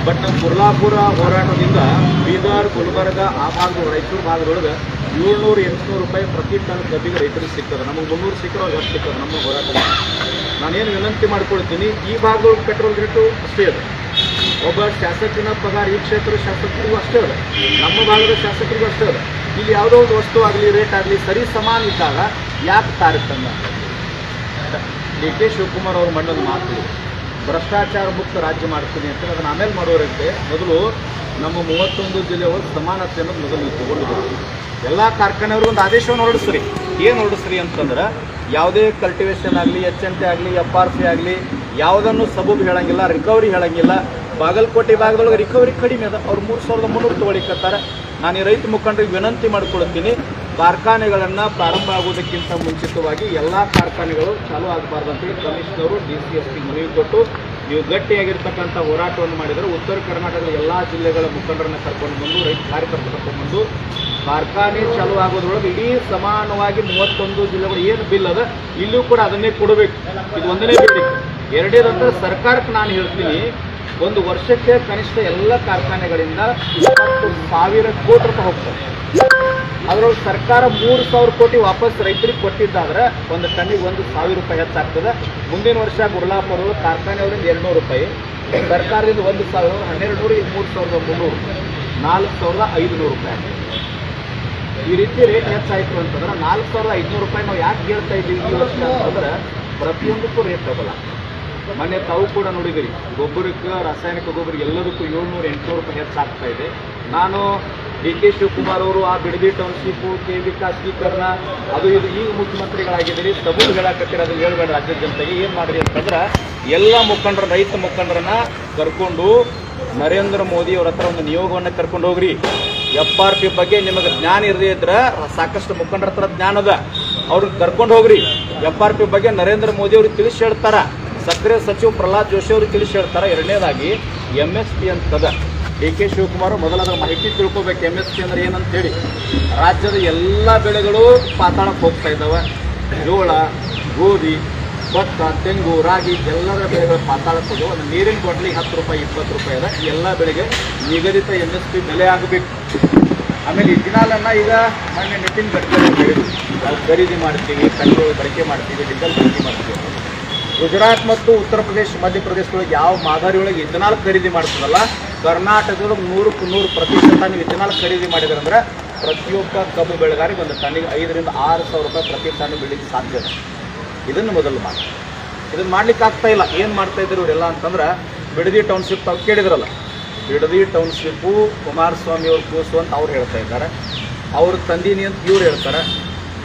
ಬಟ್ ನಮ್ಮ ಕುರ್ಲಾಪುರ ಹೋರಾಟದಿಂದ ಬೀದರ್, ಗುಲ್ಬರ್ಗ ಆ ಭಾಗದೊಳಗೆ, ರಾಯಚೂರು ಭಾಗದೊಳಗೆ 700-800 ರೂಪಾಯಿ ಪ್ರತಿ ಟನ್ ಕಬ್ಬಿಗೆ ರೈತರಿಗೆ ಸಿಗ್ತದೆ. ನಮಗೆ 300 ಸಿಕ್ಕರೆ ಎಷ್ಟು ಸಿಗ್ತದೆ ನಮ್ಮ ಹೋರಾಟ. ನಾನೇನು ವಿನಂತಿ ಮಾಡ್ಕೊಳ್ತೀನಿ, ಈ ಭಾಗದೊಳಗೆ ಪೆಟ್ರೋಲ್ ರೇಟು ಅಷ್ಟೇ ಇದೆ. ಒಬ್ಬ ಶಾಸಕನ ಪಗಾರ ಈ ಕ್ಷೇತ್ರದ ಶಾಸಕರಿಗೂ ಅಷ್ಟೇ ಇದೆ, ನಮ್ಮ ಭಾಗದ ಶಾಸಕರಿಗೂ ಅಷ್ಟೇ ಇದೆ. ಇಲ್ಲಿ ಯಾವುದೋ ಒಂದು ವಸ್ತು ಆಗಲಿ ರೇಟ್ ಆಗಲಿ ಸರಿ ಸಮಾನ ಇದ್ದಾಗ ಯಾಕೆ ತಾರತಮ್ಯ? ಡಿ ಕೆ ಶಿವಕುಮಾರ್ ಅವ್ರ ಮಂಡಲ ಮಾತು ಭ್ರಷ್ಟಾಚಾರ ಮುಕ್ತ ರಾಜ್ಯ ಮಾಡ್ತೀನಿ ಅಂತ ಅದನ್ನು ಆಮೇಲೆ ಮಾಡೋರಂತೆ ಮೊದಲು ನಮ್ಮ 31 ಜಿಲ್ಲೆಯವರು ಸಮಾನತೆ ಅನ್ನೋದು ಮೊದಲು ತಗೊಂಡು ಬರ್ತೀವಿ. ಎಲ್ಲ ಕಾರ್ಖಾನೆಯವರು ಒಂದು ಆದೇಶವನ್ನು ಹೊರಡಿಸ್ರಿ. ಏನು ಹೊರಡಿಸ್ರಿ ಅಂತಂದ್ರೆ ಯಾವುದೇ ಕಲ್ಟಿವೇಷನ್ ಆಗಲಿ, HNT ಆಗಲಿ, FRC ಆಗಲಿ ಯಾವುದನ್ನು ಸಬೂಬ್ ಹೇಳಂಗಿಲ್ಲ, ರಿಕವರಿ ಹೇಳಂಗಿಲ್ಲ. ಬಾಗಲಕೋಟೆ ಭಾಗದೊಳಗೆ ರಿಕವರಿ ಕಡಿಮೆ ಅದ, ಅವ್ರು 3300 ತೊಗೊಳಿಕತ್ತಾರೆ. ನಾನು ಈ ರೈತ ಮುಖಂಡರಿಗೆ ವಿನಂತಿ ಮಾಡ್ಕೊಳ್ತೀನಿ, ಕಾರ್ಖಾನೆಗಳನ್ನು ಪ್ರಾರಂಭ ಆಗೋದಕ್ಕಿಂತ ಮುಂಚಿತವಾಗಿ ಎಲ್ಲ ಕಾರ್ಖಾನೆಗಳು ಚಾಲೂ ಆಗಬಾರ್ದು ಅಂತೇಳಿ ಕಮಿಷನರು DCSP ಮನವಿ ಕೊಟ್ಟು ನೀವು ಗಟ್ಟಿಯಾಗಿರ್ತಕ್ಕಂಥ ಹೋರಾಟವನ್ನು ಮಾಡಿದರೆ ಉತ್ತರ ಕರ್ನಾಟಕದ ಎಲ್ಲ ಜಿಲ್ಲೆಗಳ ಮುಖಂಡರನ್ನು ಕರ್ಕೊಂಡು ಬಂದು ರೈತ ಕಾರ್ಯಕರ್ತರು ಕರ್ಕೊಂಡು ಬಂದು ಕಾರ್ಖಾನೆ ಚಾಲೂ ಆಗೋದ್ರೊಳಗೆ ಇಡೀ ಸಮಾನವಾಗಿ 31 ಜಿಲ್ಲೆಗಳು ಏನು ಬಿಲ್ ಅದ ಇಲ್ಲೂ ಕೂಡ ಅದನ್ನೇ ಕೊಡಬೇಕು. ಇದು ಒಂದನೇ ಬೇಡಿಕೆ. ಎರಡನೇದಂದ್ರೆ ಸರ್ಕಾರಕ್ಕೆ ನಾನು ಹೇಳ್ತೀನಿ, ಒಂದು ವರ್ಷಕ್ಕೆ ಕನಿಷ್ಠ ಎಲ್ಲ ಕಾರ್ಖಾನೆಗಳಿಂದ 20,000 ಕೋಟಿ ರೂಪಾಯಿ ಹೋಗ್ತದೆ. ಅದರೊಳಗೆ ಸರ್ಕಾರ 3,000 ಕೋಟಿ ವಾಪಸ್ ರೈತರಿಗೆ ಕೊಟ್ಟಿದ್ದಾದ್ರೆ ಒಂದು ಟನ್ನಿಗೆ 1,000 ರೂಪಾಯಿ ಹೆಚ್ಚಾಗ್ತದೆ. ಮುಂದಿನ ವರ್ಷ ಗುರ್ಲಾಪುರ ಕಾರ್ಖಾನೆಯವರಿಂದ 200 ರೂಪಾಯಿ, ಸರ್ಕಾರದಿಂದ 1,000, 1,200, 3,300, 4,500 ರೂಪಾಯಿ. ಈ ರೀತಿ ರೇಟ್ ಹೆಚ್ಚಾಯಿತು ಅಂತಂದ್ರೆ 4,500 ರೂಪಾಯಿ ನಾವು ಯಾಕೆ ಹೇಳ್ತಾ ಇದ್ದೀವಿ ಈ ವರ್ಷ ಅಂತಂದ್ರೆ ಪ್ರತಿಯೊಂದಕ್ಕೂ ರೇಟ್ ಡಬಲ್. ಮೊನ್ನೆ ತಾವು ಕೂಡ ನೋಡಿದಿರಿ, ಗೊಬ್ಬರಕ್ಕೆ, ರಾಸಾಯನಿಕ ಗೊಬ್ಬರ ಎಲ್ಲದಕ್ಕೂ 700-800 ರೂಪಾಯಿ ಹೆಚ್ಚಾಗ್ತಾ ಇದೆ. ನಾನು ಡಿ ಕೆ ಶಿವಕುಮಾರ್ ಅವರು ಆ ಬಿಡದಿ ಟೌನ್ಶಿಪ್ಪು, KV ಖಾಸಗೀಕರಣ ಅದು ಇದು ಈಗ ಮುಖ್ಯಮಂತ್ರಿಗಳಾಗಿದ್ದೀರಿ, ಸಬೂರು ಹೇಳಕತ್ತೀರಿ, ಅದನ್ನು ಹೇಳ್ಬೇಡ ರಾಜ್ಯದ ಜನತೆಗೆ. ಏನು ಮಾಡಿರಿ ಅಂತಂದ್ರೆ ಎಲ್ಲ ಮುಖಂಡರು, ರೈತ ಮುಖಂಡರನ್ನ ಕರ್ಕೊಂಡು ನರೇಂದ್ರ ಮೋದಿ ಅವ್ರ ಹತ್ರ ಒಂದು ನಿಯೋಗವನ್ನು ಕರ್ಕೊಂಡು ಹೋಗ್ರಿ. FRP ಬಗ್ಗೆ ನಿಮಗೆ ಜ್ಞಾನ ಇರದೇ ಇದ್ರೆ ಸಾಕಷ್ಟು ಮುಖಂಡರ ಹತ್ರ ಜ್ಞಾನ ಅದ, ಅವ್ರಿಗೆ ಕರ್ಕೊಂಡು ಹೋಗ್ರಿ. FRP ಬಗ್ಗೆ ನರೇಂದ್ರ ಮೋದಿ ಅವ್ರಿಗೆ ತಿಳಿಸಿ ಹೇಳ್ತಾರ, ಸಕ್ಕರೆ ಸಚಿವ ಪ್ರಹ್ಲಾದ್ ಜೋಶಿ ಅವ್ರಿಗೆ ತಿಳಿಸಿ ಹೇಳ್ತಾರೆ. ಎರಡನೇದಾಗಿ MSP ಅಂತದ. ಡಿ ಕೆ ಶಿವಕುಮಾರ್ ಮೊದಲಾದ ಮಾಹಿತಿ ತಿಳ್ಕೊಬೇಕು, MSP ಅಂದ್ರೆ ಏನಂತೇಳಿ. ರಾಜ್ಯದ ಎಲ್ಲ ಬೆಳೆಗಳು ಪಾತಾಳಕ್ಕೆ ಹೋಗ್ತಾ ಇದ್ದಾವೆ. ಜೋಳ, ಗೋಧಿ, ಭತ್ತ, ತೆಂಗು, ರಾಗಿ ಎಲ್ಲರ ಬೆಳೆಗಳು ಪಾತಾಳಕ್ಕೆ ಹೋಗ್ಯಾವ. ಒಂದು ನೀರಿನ ಬಾಟ್ಲಿ 10 ರೂಪಾಯಿ 20 ರೂಪಾಯಿ ಅದ. ಎಲ್ಲ ಬೆಳೆಗೆ ನಿಗದಿತ MSP ಬೆಲೆ ಆಗಬೇಕು. ಆಮೇಲೆ ಇಥಿನಾಲನ್ನು ಈಗ ಮೊನ್ನೆ ನಿತಿನ್ ಗಡ್ಕರಿ ಹೇಳಿದ್ರು, ನಾವು ಖರೀದಿ ಮಾಡ್ತೀವಿ, ಪೆಟ್ರೋಲ್ ಬಳಕೆ ಮಾಡ್ತೀವಿ, ಡೀಸೆಲ್ ಬಳಕೆ ಮಾಡ್ತೀವಿ. ಗುಜರಾತ್ ಮತ್ತು ಉತ್ತರ ಪ್ರದೇಶ, ಮಧ್ಯಪ್ರದೇಶದೊಳಗೆ ಯಾವ ಮಾದರಿ ಒಳಗೆ ಇಥನಾಲ್ ಖರೀದಿ ಮಾಡ್ತದಲ್ಲ, ಕರ್ನಾಟಕದೊಳಗೆ 100% ನೀವು ಇಥನಾಲ್ ಖರೀದಿ ಮಾಡಿದ್ರಂದ್ರೆ ಪ್ರತಿಯೊಬ್ಬ ಕಬ್ಬು ಬೆಳೆಗಾರಿಗೆ ಒಂದು ಟನ್ನಿಗೆ 5,000 to 6,000 ರೂಪಾಯಿ ಪ್ರತಿ ಟನ್ ಬೆಳೀಲಿಕ್ಕೆ ಸಾಧ್ಯ ಇದೆ. ಇದನ್ನು ಮೊದಲು ಮಾಡಿ. ಇದನ್ನು ಮಾಡ್ಲಿಕ್ಕೆ ಆಗ್ತಾ ಇಲ್ಲ. ಏನು ಮಾಡ್ತಾ ಇದ್ರು ಇವರೆಲ್ಲ ಅಂತಂದ್ರೆ, ಬಿಡದಿ ಟೌನ್ಶಿಪ್ ತಾವು ಕೇಳಿದ್ರಲ್ಲ, ಬಿಡದಿ ಟೌನ್ಶಿಪ್ಪು ಕುಮಾರಸ್ವಾಮಿ ಅವ್ರು ಕೂಸು ಅಂತ ಅವ್ರು ಹೇಳ್ತಾ ಇದ್ದಾರೆ, ಅವ್ರು ತಂದೀನಿ ಅಂತ ಇವ್ರು ಹೇಳ್ತಾರೆ.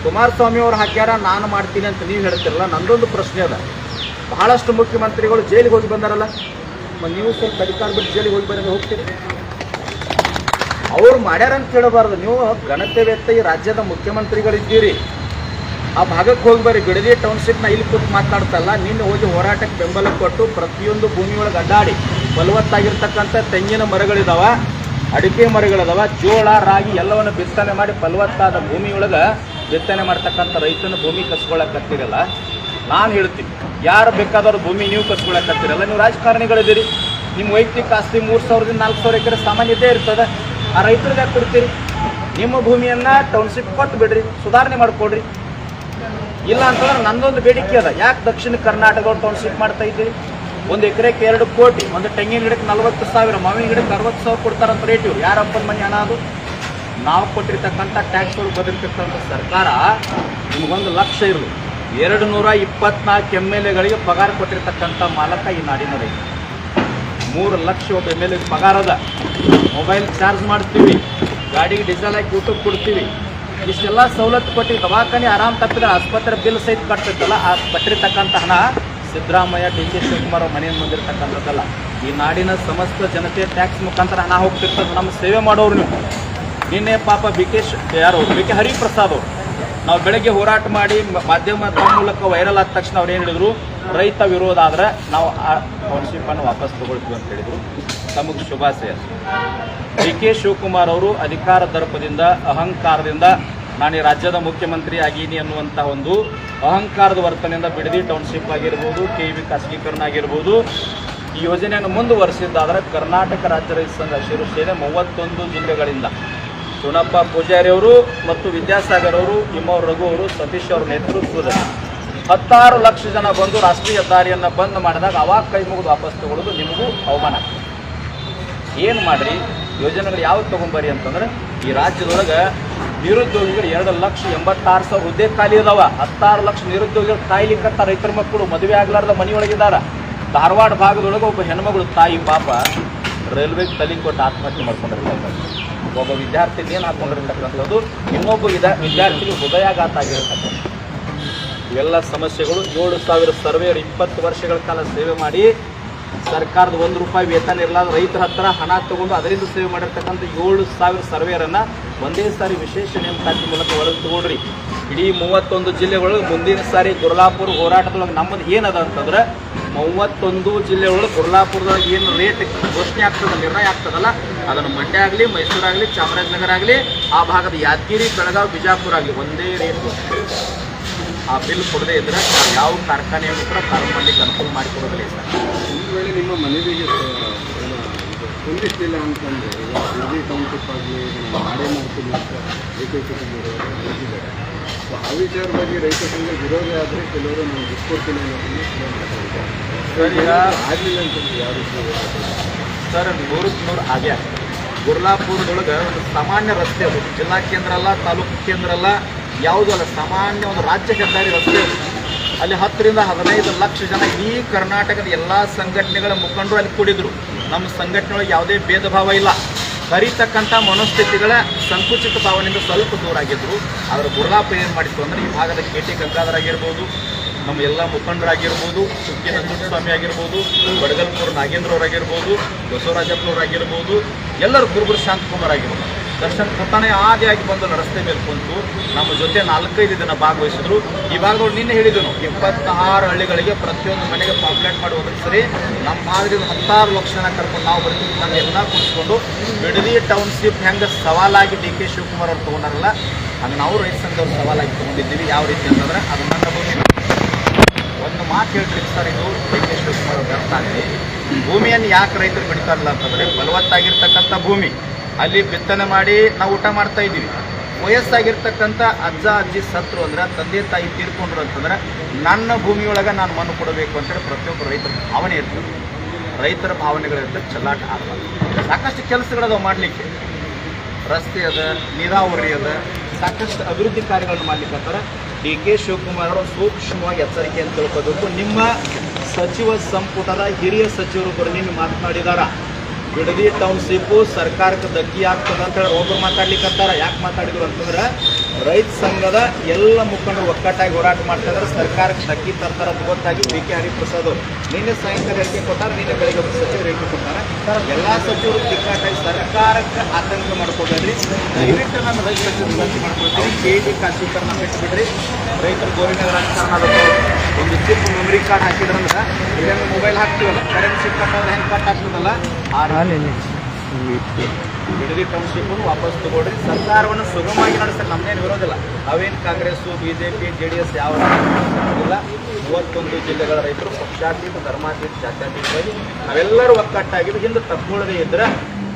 ಕುಮಾರಸ್ವಾಮಿ ಅವ್ರು ಹಾಕ್ಯಾರ, ನಾನು ಮಾಡ್ತೀನಿ ಅಂತ ನೀವು ಹೇಳ್ತಿರಲ್ಲ. ನಂದೊಂದು ಪ್ರಶ್ನೆ ಅದ, ಬಹಳಷ್ಟು ಮುಖ್ಯಮಂತ್ರಿಗಳು ಜೈಲಿಗೆ ಹೋಗಿ ಬಂದಾರಲ್ಲ, ನೀವು ಸ್ವಲ್ಪ ಅಧಿಕಾರ ಬಿಟ್ಟು ಜೈಲಿಗೆ ಹೋಗಿ ಬರೋದು ಹೋಗ್ತೀರಿ? ಅವ್ರು ಮಾಡ್ಯಾರ ಅಂತ ಹೇಳಬಾರ್ದು. ನೀವು ಘನತೆ ವ್ಯಕ್ತ ಈ ರಾಜ್ಯದ ಮುಖ್ಯಮಂತ್ರಿಗಳಿದ್ದೀರಿ, ಆ ಭಾಗಕ್ಕೆ ಹೋಗಿ ಬರ್ರಿ. ಬಿಡದಿ ಟೌನ್ಶಿಪ್ನ ಇಲ್ಲಿ ಕೂತು ಮಾತನಾಡ್ತಲ್ಲ, ನಿನ್ನೆ ಹೋಗಿ ಹೋರಾಟಕ್ಕೆ ಬೆಂಬಲ ಕೊಟ್ಟು ಪ್ರತಿಯೊಂದು ಭೂಮಿಯೊಳಗೆ ಅಡ್ಡಾಡಿ ಫಲವತ್ತಾಗಿರ್ತಕ್ಕಂಥ ತೆಂಗಿನ ಮರಗಳಿದಾವ, ಅಡಿಕೆ ಮರಗಳಿದಾವ, ಜೋಳ, ರಾಗಿ ಎಲ್ಲವನ್ನು ಬಿತ್ತನೆ ಮಾಡಿ ಫಲವತ್ತಾದ ಭೂಮಿಯೊಳಗೆ ಬಿತ್ತನೆ ಮಾಡ್ತಕ್ಕಂಥ ರೈತನ ಭೂಮಿ ಕಸ್ಕೊಳಕತ್ತಿರಲ್ಲ. ನಾನು ಹೇಳ್ತೀನಿ, ಯಾರು ಬೇಕಾದವ್ರ ಭೂಮಿ ನೀವು ಕಸ್ಕೊಳಕತ್ತಿರಲ್ಲ, ನೀವು ರಾಜಕಾರಣಿಗಳಿದ್ದೀರಿ. ನಿಮ್ಮ ವೈಯಕ್ತಿಕ ಆಸ್ತಿ 3,000 to 4,000 ಎಕರೆ ಸಾಮಾನ್ಯತೆ ಇರ್ತದೆ. ಆ ರೈತರಿಗೆ ಯಾಕೆ ಕೊಡ್ತೀರಿ? ನಿಮ್ಮ ಭೂಮಿಯನ್ನು ಟೌನ್ಶಿಪ್ ಕೊಟ್ಟು ಬಿಡ್ರಿ, ಸುಧಾರಣೆ ಮಾಡಿಕೊಡ್ರಿ. ಇಲ್ಲ ಅಂತಂದ್ರೆ ನಂದೊಂದು ಬೇಡಿಕೆ ಅದ, ಯಾಕೆ ದಕ್ಷಿಣ ಕರ್ನಾಟಕದವ್ರು ಟೌನ್ಶಿಪ್ ಮಾಡ್ತಾ ಇದ್ದೀರಿ? ಒಂದು ಎಕರೆಗೆ 2 ಕೋಟಿ, ಒಂದು ತೆಂಗಿನ ಗಿಡಕ್ಕೆ 40,000, ಮಾವಿನ ಗಿಡಕ್ಕೆ 60,000 ಕೊಡ್ತಾರಂತ ರೇಟ್. ಇವ್ರು ಯಾರಪ್ಪನ ಮನೆ ಹಣ ಅದು? ನಾವು ಕೊಟ್ಟಿರ್ತಕ್ಕಂಥ ಟ್ಯಾಕ್ಸ್ ಒಳಗೆ ಬದಲಿರ್ತಕ್ಕಂಥ ಸರ್ಕಾರ ನಿಮಗೊಂದು ಲಕ್ಷ ಇರಲಿ, 224 MLAಗಳಿಗೆ ಪಗಾರ ಕೊಟ್ಟಿರ್ತಕ್ಕಂಥ ಮಾಲಕ ಈ ನಾಡಿನ ರೈತ. 3 ಲಕ್ಷ ಒಬ್ಬ MLA ಪಗಾರ ಅದ. ಮೊಬೈಲ್ ಚಾರ್ಜ್ ಮಾಡ್ತೀವಿ, ಗಾಡಿಗೆ ಡೀಸೆಲ್ ಹಾಕಿ ಊಟಕ್ಕೆ ಕೊಡ್ತೀವಿ, ಇಷ್ಟೆಲ್ಲ ಸವಲತ್ತು ಕೊಟ್ಟು ದವಾಖಾನೆ ಆರಾಮ್ ತಪ್ಪಿದ್ರೆ ಆಸ್ಪತ್ರೆ ಬಿಲ್ ಸಹಿತ ಕಟ್ತೈತಲ್ಲ, ಆ ಕಟ್ಟಿರ್ತಕ್ಕಂಥ ಹಣ ಸಿದ್ದರಾಮಯ್ಯ, ಡಿ ಕೆ ಶಿವಕುಮಾರ್ ಅವ್ರ ಮನೆಯನ್ನು ಬಂದಿರತಕ್ಕಂಥದ್ದಲ್ಲ. ಈ ನಾಡಿನ ಸಮಸ್ತ ಜನತೆ ಟ್ಯಾಕ್ಸ್ ಮುಖಾಂತರ ಹಣ ಹೋಗ್ತಿರ್ತದೆ. ನಮ್ಮ ಸೇವೆ ಮಾಡೋರು ನೀವು. ನಿನ್ನೆ ಪಾಪ ಬಿ ಕೆ ಹರಿಪ್ರಸಾದ್ ಅವರು, ನಾವು ಬೆಳಗ್ಗೆ ಹೋರಾಟ ಮಾಡಿ ಮಾಧ್ಯಮದ ಮೂಲಕ ವೈರಲ್ ಆದ ತಕ್ಷಣ ಅವ್ರು ಏನು ಹೇಳಿದ್ರು, ರೈತ ವಿರೋಧ ಆದರೆ ನಾವು ಆ ಟೌನ್ಶಿಪ್ಪನ್ನು ವಾಪಸ್ ತಗೊಳ್ತೀವಿ ಅಂತ ಹೇಳಿದರು. ತಮಗೆ ಶುಭಾಶಯ. ಡಿ ಕೆ ಶಿವಕುಮಾರ್ ಅವರು ಅಧಿಕಾರ ದರ್ಪದಿಂದ, ಅಹಂಕಾರದಿಂದ ನಾನು ಈ ರಾಜ್ಯದ ಮುಖ್ಯಮಂತ್ರಿ ಆಗೀನಿ ಅನ್ನುವಂಥ ಒಂದು ಅಹಂಕಾರದ ವರ್ತನೆಯಿಂದ ಬಿಡದಿ ಟೌನ್ಶಿಪ್ ಆಗಿರ್ಬೋದು, KV ಖಾಸಗೀಕರಣ ಆಗಿರ್ಬೋದು, ಈ ಯೋಜನೆಯನ್ನು ಮುಂದುವರಿಸಿದ್ದಾದರೆ ಕರ್ನಾಟಕ ರಾಜ್ಯ ರೈತ ಸಂಘ ಶಿವಸೇನೆ 31 ಜಿಲ್ಲೆಗಳಿಂದ ಚುನಪ್ಪ ಪೂಜಾರಿ ಅವರು ಮತ್ತು ವಿದ್ಯಾಸಾಗರ್ ಅವರು, ಇಮ್ಮವ್ರ ರಘು ಅವರು, ಸತೀಶ್ ಅವರ ನೇತೃತ್ವದಲ್ಲಿ 16 ಲಕ್ಷ ಜನ ಬಂದು ರಾಷ್ಟ್ರೀಯ ಹೆದ್ದಾರಿಯನ್ನು ಬಂದ್ ಮಾಡಿದಾಗ ಅವಾಗ ಕೈ ಮುಗಿದು ವಾಪಸ್ ತಗೊಳ್ಳೋದು ನಿಮಗೂ ಅವಮಾನ. ಏನು ಮಾಡಿರಿ, ಯೋಜನೆಗಳು ಯಾವ್ದು ತೊಗೊಂಬರಿ ಅಂತಂದ್ರೆ, ಈ ರಾಜ್ಯದೊಳಗೆ ನಿರುದ್ಯೋಗಿಗಳು 2,86,000 ಹುದ್ದೆ ಖಾಲಿ ಇದಾವ. 16 ಲಕ್ಷ ನಿರುದ್ಯೋಗಿಗಳು ಕಾಯ್ಲಿಕ್ಕಂತ ರೈತರ ಮಕ್ಕಳು ಮದುವೆ ಆಗ್ಲಾರ್ದ ಮನೆಯೊಳಗಿದ್ದಾರ. ಧಾರವಾಡ ಭಾಗದೊಳಗೆ ಒಬ್ಬ ಹೆಣ್ಮಗಳು ತಾಯಿ ಪಾಪ ರೈಲ್ವೆಗೆ ತಲೆ ಕೊಟ್ಟು ಆತ್ಮಹತ್ಯೆ ಮಾಡ್ಕೊಂಡಿರ್ತಾರೆ. ಒಬ್ಬ ವಿದ್ಯಾರ್ಥಿ ಏನು ಹಾಕೊಂಡಿರ್ತಕ್ಕಂಥದ್ದು, ಇನ್ನೊಬ್ಬ ವಿದ್ಯಾರ್ಥಿಗೆ ಹೃದಯಾಘಾತ ಆಗಿರ್ತಕ್ಕಂಥ ಇವೆಲ್ಲ ಸಮಸ್ಯೆಗಳು. 7,000 ಸರ್ವೇಯರ್ 20 ವರ್ಷಗಳ ಕಾಲ ಸೇವೆ ಮಾಡಿ ಸರ್ಕಾರದ ₹1 ವೇತನ ಇರಲಾದ ರೈತರ ಹತ್ರ ಹಣ ತಗೊಂಡು ಅದರಿಂದ ಸೇವೆ ಮಾಡಿರ್ತಕ್ಕಂಥ 7,000 ಸರ್ವೇಯರನ್ನು ಒಂದೇ ಸಾರಿ ವಿಶೇಷ ನೇಮಕಾತಿ ಮೂಲಕ ಒಳಗೆ ತಗೊಳ್ರಿ. ಇಡೀ 31 ಜಿಲ್ಲೆಗಳೊಳಗೆ ಮುಂದಿನ ಸಾರಿ ಗುರ್ಲಾಪುರ ಹೋರಾಟದೊಳಗೆ ನಮ್ಮದು ಏನದ ಅಂತಂದ್ರೆ, 31 ಜಿಲ್ಲೆಯೊಳಗೆ ಗುರ್ಲಾಪುರದೊಳಗೆ ಏನು ರೇಟ್ ಘೋಷಣೆ ಆಗ್ತದೆ, ನಿರ್ಣಯ ಆಗ್ತದಲ್ಲ, ಅದನ್ನು ಮಂಡ್ಯ ಆಗಲಿ, ಮೈಸೂರಾಗಲಿ, ಚಾಮರಾಜನಗರ ಆಗಲಿ, ಆ ಭಾಗದ ಯಾದಗಿರಿ, ಬೆಳಗಾವಿ, ಬಿಜಾಪುರ ಆಗಲಿ ಒಂದೇ ರೇಟ್. ಆ ಬಿಲ್ ಕೊಡದೇ ಇದ್ರೆ ಯಾವ ಕಾರ್ಖಾನೆಯನ್ನು ಕೂಡ ಪ್ರಾರಂಭ ಮಾಡಲಿಕ್ಕೆ ಅನುಕೂಲ ಮಾಡಿಕೊಡೋದಿಲ್ಲ ಸರ್. ಒಂದು ವೇಳೆ ನಿಮ್ಮ ಮನೆಗೆ ಹೊಂದಿಸಲಿಲ್ಲ ಅಂತಂದರೆ ಬಿರ್ದಿ ಟೌನ್ಶಿಪ್ ಆಗಲಿ ಮಾಡೇ ಮಾಡ್ತೀನಿ ಅಂತ ರೈತ ಸಂಘ ಸೊ ಆ ವಿಚಾರವಾಗಿ ರೈತ ಸಂಘ ವಿರೋಧ ಆದರೆ ಕೆಲವರು ನಾವು ಬಿಟ್ಕೊಡ್ತೀನಿ ಅನ್ನೋದನ್ನು ಸರ್ ಈಗ ಆಗಲಿಲ್ಲ ಅಂತಂದ್ರೆ ಯಾವ ರೀತಿ ಸರ್ 100ಕ್ಕೆ 100 ಆಗೇ ಗುರ್ಲಾಪುರದೊಳಗೆ ಒಂದು ಸಾಮಾನ್ಯ ರಸ್ತೆ, ಅದು ಜಿಲ್ಲಾ ಕೇಂದ್ರ ಅಲ್ಲ, ತಾಲೂಕು ಕೇಂದ್ರ ಅಲ್ಲ, ಯಾವುದೂ ಅಲ್ಲ, ಸಾಮಾನ್ಯ ಒಂದು ರಾಜ್ಯ ಹೆದ್ದಾರಿ ರಸ್ತೆ. ಅಲ್ಲಿ 10 ರಿಂದ 15 ಲಕ್ಷ ಜನ ಇಡೀ ಕರ್ನಾಟಕದ ಎಲ್ಲ ಸಂಘಟನೆಗಳ ಮುಖಂಡರು ಅಲ್ಲಿ ಕೂಡಿದ್ರು. ನಮ್ಮ ಸಂಘಟನೆ ಒಳಗೆ ಯಾವುದೇ ಭೇದ ಭಾವ ಇಲ್ಲ. ಕರೀತಕ್ಕಂಥ ಮನೋಸ್ಥಿತಿಗಳ ಸಂಕುಚಿತ ಭಾವನೆಯಿಂದ ಸ್ವಲ್ಪ ದೂರ ಆಗಿದ್ರು. ಆದರೆ ಗುರ್ಲಾಪುರ ಏನು ಮಾಡಿತ್ತು ಅಂದರೆ, ಈ ಭಾಗದ KT ಗಂಗಾಧರ್ ಆಗಿರ್ಬೋದು, ನಮ್ಮ ಎಲ್ಲ ಮುಖಂಡರಾಗಿರ್ಬೋದು, ಸುಕ್ಕಿನ ಸ್ವಾಮಿ ಆಗಿರ್ಬೋದು, ಬಡಗಲ್ಪುರ ನಾಗೇಂದ್ರ ಅವರಾಗಿರ್ಬೋದು, ಬಸವರಾಜಪ್ಪನವರಾಗಿರ್ಬೋದು, ಎಲ್ಲರೂ ಗುರುಗುರು ಶಾಂತಕುಮಾರ್ ಆಗಿರ್ಬೋದು, ದರ್ಶನ್ ಕೊಟ್ಟಾನೆ ಆದಿಯಾಗಿ ಬಂದು ರಸ್ತೆ ಮೇಲೆ ಕುಂತು ನಮ್ಮ ಜೊತೆ 4-5 ದಿನ ಭಾಗವಹಿಸಿದ್ರು. ಈ ಭಾಗದೊಳಗೆ ನಿನ್ನೆ ಹೇಳಿದನು, 76 ಹಳ್ಳಿಗಳಿಗೆ ಪ್ರತಿಯೊಂದು ಮನೆಗೆ ಪಾಪ್ಯುಲೇಟ್ ಮಾಡಿ ಒದಗಿಸ್ರಿ, ನಮ್ಮ ಮಾದರಿ 16 ಲಕ್ಷ ಜನ ಕರ್ಕೊಂಡು ನಾವು ಬರ್ತೀವಿ. ನಾನು ಎಲ್ಲ ಕೂರಿಸ್ಕೊಂಡು ಬಿಡದಿ ಟೌನ್ಶಿಪ್ ಹೆಂಗೆ ಸವಾಲಾಗಿ DK ಶಿವಕುಮಾರ್ ಅವ್ರು ತೊಗೊಂಡಾರಲ್ಲ, ಹಂಗೆ ನಾವು ರೈತ ಸಂಘದವ್ರು ಸವಾಲಾಗಿ ತೊಗೊಂಡಿದ್ದೀವಿ. ಯಾವ ರೀತಿ ಅಂತಂದರೆ, ಅದು ನನ್ನ ಭೂಮಿ. ಒಂದು ಮಾತು ಹೇಳ್ತೀವಿ ಸರ್, ಇದು DK ಶಿವಕುಮಾರ್ ಅವ್ರ ಅರ್ಥ ಆಗಲಿ. ಭೂಮಿಯನ್ನು ಯಾಕೆ ರೈತರು ಬಿಡ್ತಾರಲ್ಲ ಅಂತಂದರೆ, ಫಲವತ್ತಾಗಿರ್ತಕ್ಕಂಥ ಭೂಮಿ, ಅಲ್ಲಿ ಬಿತ್ತನೆ ಮಾಡಿ ನಾವು ಊಟ ಮಾಡ್ತಾ ಇದ್ದೀವಿ. ವಯಸ್ಸಾಗಿರ್ತಕ್ಕಂಥ ಅಜ್ಜ ಅಜ್ಜಿ ಸತ್ರು ಅಂದ್ರೆ, ತಂದೆ ತಾಯಿ ತೀರ್ಕೊಂಡ್ರು ಅಂತಂದ್ರೆ, ನನ್ನ ಭೂಮಿಯೊಳಗೆ ನಾನು ಮಣ್ಣು ಕೊಡಬೇಕು ಅಂತೇಳಿ ಪ್ರತಿಯೊಬ್ಬರು ರೈತರ ಭಾವನೆ ಇರ್ತದೆ. ರೈತರ ಭಾವನೆಗಳಿರ್ತದೆ, ಚೆಲ್ಲಾಟ ಆಗಬಾರ್ದು. ಸಾಕಷ್ಟು ಕೆಲಸಗಳದಾವೆ ಮಾಡಲಿಕ್ಕೆ, ರಸ್ತೆ ಅದ, ನೀರಾವರಿ ಅದ, ಸಾಕಷ್ಟು ಅಭಿವೃದ್ಧಿ ಕಾರ್ಯಗಳನ್ನು ಮಾಡ್ಲಿಕ್ಕೆ ಅಂತಾರೆ. DK ಶಿವಕುಮಾರ್ ಅವರು ಸೂಕ್ಷ್ಮವಾಗಿ ಎಚ್ಚರಿಕೆ ಅಂತ ತಿಳ್ಕೋಬೇಕು. ನಿಮ್ಮ ಸಚಿವ ಸಂಪುಟದ ಹಿರಿಯ ಸಚಿವರು ಕೂಡ ನಿನ್ನೆ ಮಾತನಾಡಿದಾರ, ಬಿಡದಿ ಟೌನ್ಶಿಪ್ಪು ಸರ್ಕಾರಕ್ಕೆ ಧಕ್ಕಿ ಆಗ್ತದೆ ಅಂತ ಹೇಳಿ ಒಬ್ಬರು ಮಾತಾಡ್ಲಿಕ್ಕಂತಾರ. ಯಾಕೆ ಮಾತಾಡಿದ್ರು ಅಂತಂದ್ರೆ, ರೈತ ಸಂಘದ ಎಲ್ಲ ಮುಖಂಡರು ಒಕ್ಕಟ್ಟಾಗಿ ಹೋರಾಟ ಮಾಡ್ತಾ ಇದ್ದಾರೆ, ಸರ್ಕಾರಕ್ಕೆ ಧಕ್ಕಿ ತರ್ತಾರೆ ಅಂತ ಗೊತ್ತಾಗಿ BK ಹರಿಪ್ರಸಾದ್ ಅವರು ನಿನ್ನೆ ಸಾಯಂಕಾಲ ಹೇಳಿಕೆ ಕೊಟ್ಟಾರೆ, ನಿನ್ನೆ ಬೆಳಗ್ಗೆ ಒಬ್ಬರು ಸಚಿವರು ಹೇಳಿಕೆ ಕೊಟ್ಟಾರೆ. ಎಲ್ಲ ಸಚಿವರು ದಿಕ್ಕಾಟಾಗಿ ಸರ್ಕಾರಕ್ಕೆ ಆತಂಕ ಮಾಡ್ಕೊಬೇಡ್ರಿ, ದಯವಿಟ್ಟು ನಾನು ರೈತ ಸಚಿವರು ವಿನಂತಿ ಮಾಡ್ಕೊಳ್ತೀನಿ, KT ಖಾಸಗೀಕರಣ ಬಿಟ್ಟುಬಿಡ್ರಿ. ರೈತರು ಗೋರಿನ ರಾಜಕಾರಣ ಒಂದು ಚಿಪ್ ಮೆಮರಿ ಕಾರ್ಡ್ ಹಾಕಿದ್ರಂದ್ರೆ, ಇದನ್ನು ಮೊಬೈಲ್ ಹಾಕ್ತೀವಲ್ಲ, ಕರೆನ್ಸಿ ಕಟ್ ಆದ್ರೆ ಹೆಂಗೆ ಕಟ್ ಆಗ್ತದಲ್ಲ, ಆ ಬಿಡದಿ ಟೌನ್ಶಿಪ್ಪನ್ನು ವಾಪಸ್ ತಗೊಳ್ರಿ. ಸರ್ಕಾರವನ್ನು ಸುಗಮವಾಗಿ ನಡೆಸಕ್ಕೆ ನಮ್ಮದೇನು ವಿರೋಧಿಲ್ಲ. ನಾವೇನು ಕಾಂಗ್ರೆಸ್ಸು, BJP, JDS ಯಾವ ಇಲ್ಲ. 31 ಜಿಲ್ಲೆಗಳ ರೈತರು ಪಕ್ಷಾತೀತ, ಧರ್ಮಾತೀತ, ಜಾತ್ಯತೀತವಾಗಿ ನಾವೆಲ್ಲರೂ ಒಕ್ಕಟ್ಟಾಗಿದ್ದು ಹಿಂದೆ ತಪ್ಪುಗಳದೇ ಇದ್ರೆ,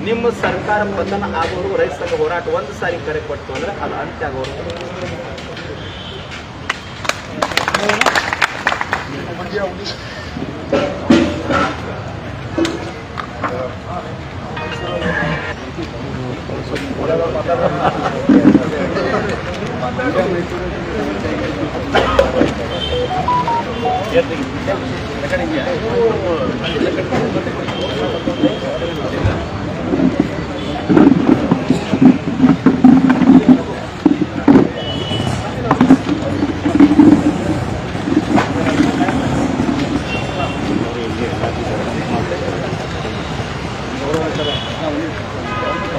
ನಿಮ್ಮ ಸರ್ಕಾರ ಪತನ ಆಗೋರು ರೈತ ಸಂಘ ಹೋರಾಟ ಒಂದು ಸಾರಿ ಕರೆ ಕೊಟ್ಟು ಅಂದರೆ ಅದು ಅಂತ್ಯ ಆಗೋರು.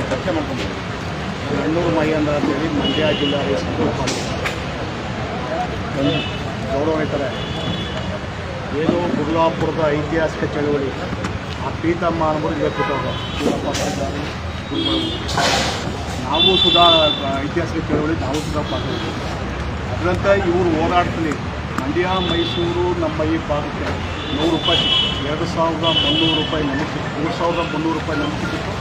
ಚರ್ಚೆ ಮಾಡ್ಕೊಂಡು ಅಣ್ಣೂರು ಮೈಯಂದ ಅಂತೇಳಿ ಮಂಡ್ಯ ಜಿಲ್ಲಾ ರೈತ ಗೌರವ ಹೇಳ್ತಾರೆ. ಏನು ಗುರ್ಲಾಪುರದ ಐತಿಹಾಸಿಕ ಚಳವಳಿ, ಆ ಪೀತಮ್ಮ ಅನ್ಬೋದು ಗೊತ್ತಿದ್ದವರು ನಾವು ಸುಧಾ ಐತಿಹಾಸಿಕ ಚಳವಳಿ ನಾವು ಸುಧಾ ಪಾಲ್ಗೊಂಡಿದ್ದೀವಿ. ಅದರಂತೆ ಇವರು ಹೋರಾಡ್ತೀನಿ ಮಂಡ್ಯ, ಮೈಸೂರು, ನಮ್ಮ ಈ ಭಾಗಕ್ಕೆ ₹100 ಸಿಕ್ತು, ₹2,300 ನಮಗೆ ಸಿಕ್ತು, ₹3,300 ನಮಗೆ ಸಿಕ್ಕಿತ್ತು.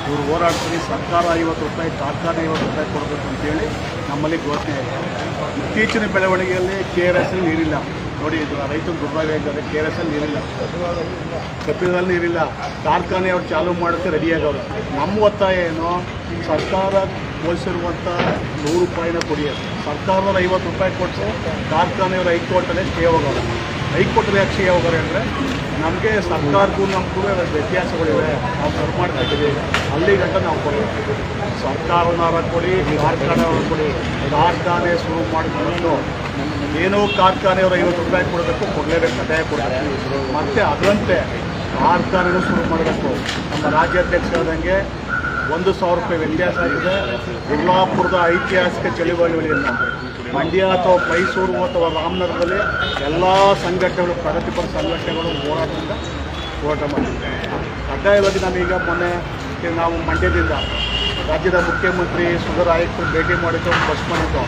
ಇವರು ಹೋರಾಡ್ತೀನಿ ಸರ್ಕಾರ ₹50, ಕಾರ್ಖಾನೆ ₹50 ಕೊಡಬೇಕು ಅಂತೇಳಿ ನಮ್ಮಲ್ಲಿ ಘೋಷಣೆ ಇದೆ. ಇತ್ತೀಚಿನ ಬೆಳವಣಿಗೆಯಲ್ಲಿ KRS ನೀರಿಲ್ಲ ನೋಡಿ, ಇದು ರೈತರು ದುರ್ಭಾಗ್ಯ ಇದ್ದಾರೆ. KRS ನೀರಿಲ್ಲ, ಕಪಿಲದಲ್ಲಿ ನೀರಿಲ್ಲ. ಕಾರ್ಖಾನೆ ಅವ್ರು ಚಾಲೂ ಮಾಡೋಕ್ಕೆ ರೆಡಿಯಾಗವ್ರು. ನಮ್ಮ ಒತ್ತಾಯ ಏನು, ಸರ್ಕಾರ ಘೋಷಿಸಿರುವಂಥ 100 ರೂಪಾಯಿನ ಕೊಡಿಯೋದು. ಸರ್ಕಾರದವ್ರು 50 ರೂಪಾಯಿ ಕೊಟ್ಟು ಕಾರ್ಖಾನೆಯವರು ಹೈಕೋರ್ಟಲ್ಲೇ ಸ್ಟೇ ಹೋಗೋರು. ಹೈಕೋರ್ಟಲ್ಲಿ ಯಾಕೆ ಸ್ಟೇ ಹೋಗೋರು ಅಂದರೆ, ನಮಗೆ ಸರ್ಕಾರಕ್ಕೂ ನಮಗೂ ವ್ಯತ್ಯಾಸಗಳಿವೆ, ನಾವು ಸರಿ ಮಾಡ್ತಾ ಇದ್ದೀವಿ. ಅಲ್ಲಿ ಗಂಟ ನಾವು ಕೊಡಬೇಕು. ಸರ್ಕಾರನಾರ ಕೊಡಿ, ಕಾರ್ಖಾನೆಯವರು ಕೊಡಿ. ಕಾರ್ಖಾನೆ ಶುರು ಮಾಡಿಕೊಂಡು ಏನೋ ಕಾರ್ಖಾನೆಯವರು 50 ರೂಪಾಯಿ ಕೊಡಬೇಕು, ಕೊಡಲೇಬೇಕು, ಕಡ್ಡಾಯ ಕೊಡಬೇಕು. ಮತ್ತು ಅದರಂತೆ ಕಾರ್ಖಾನೆಗಳು ಶುರು ಮಾಡಬೇಕು. ನಮ್ಮ ರಾಜ್ಯಾಧ್ಯಕ್ಷರಾದಂಗೆ 1,000 ರೂಪಾಯಿ ವ್ಯತ್ಯಾಸ ಆಗಿದೆ. ಯಲ್ಲಾಪುರದ ಐತಿಹಾಸಿಕ ಚಳುವಳಿಗಳಿಂದ ಮಂಡ್ಯ ಅಥವಾ ಮೈಸೂರು ಅಥವಾ ರಾಮನಗರದಲ್ಲಿ ಎಲ್ಲ ಸಂಘಟನೆಗಳು, ಪ್ರಗತಿಪರ ಸಂಘಟನೆಗಳು ಹೋರಾಟ ಮಾಡಿದ್ದಾರೆ. ಕಡ್ಡಾಯವಾಗಿ ನಾವೀಗ ಮೊನ್ನೆ ನಾವು ಮಂಡ್ಯದಿಂದ ರಾಜ್ಯದ ಮುಖ್ಯಮಂತ್ರಿ ಸುಗರ್ ಆಯುಕ್ತರು ಭೇಟಿ ಮಾಡಿದ್ದು, ಬಸ್ ಮಾಡಿದ್ದು.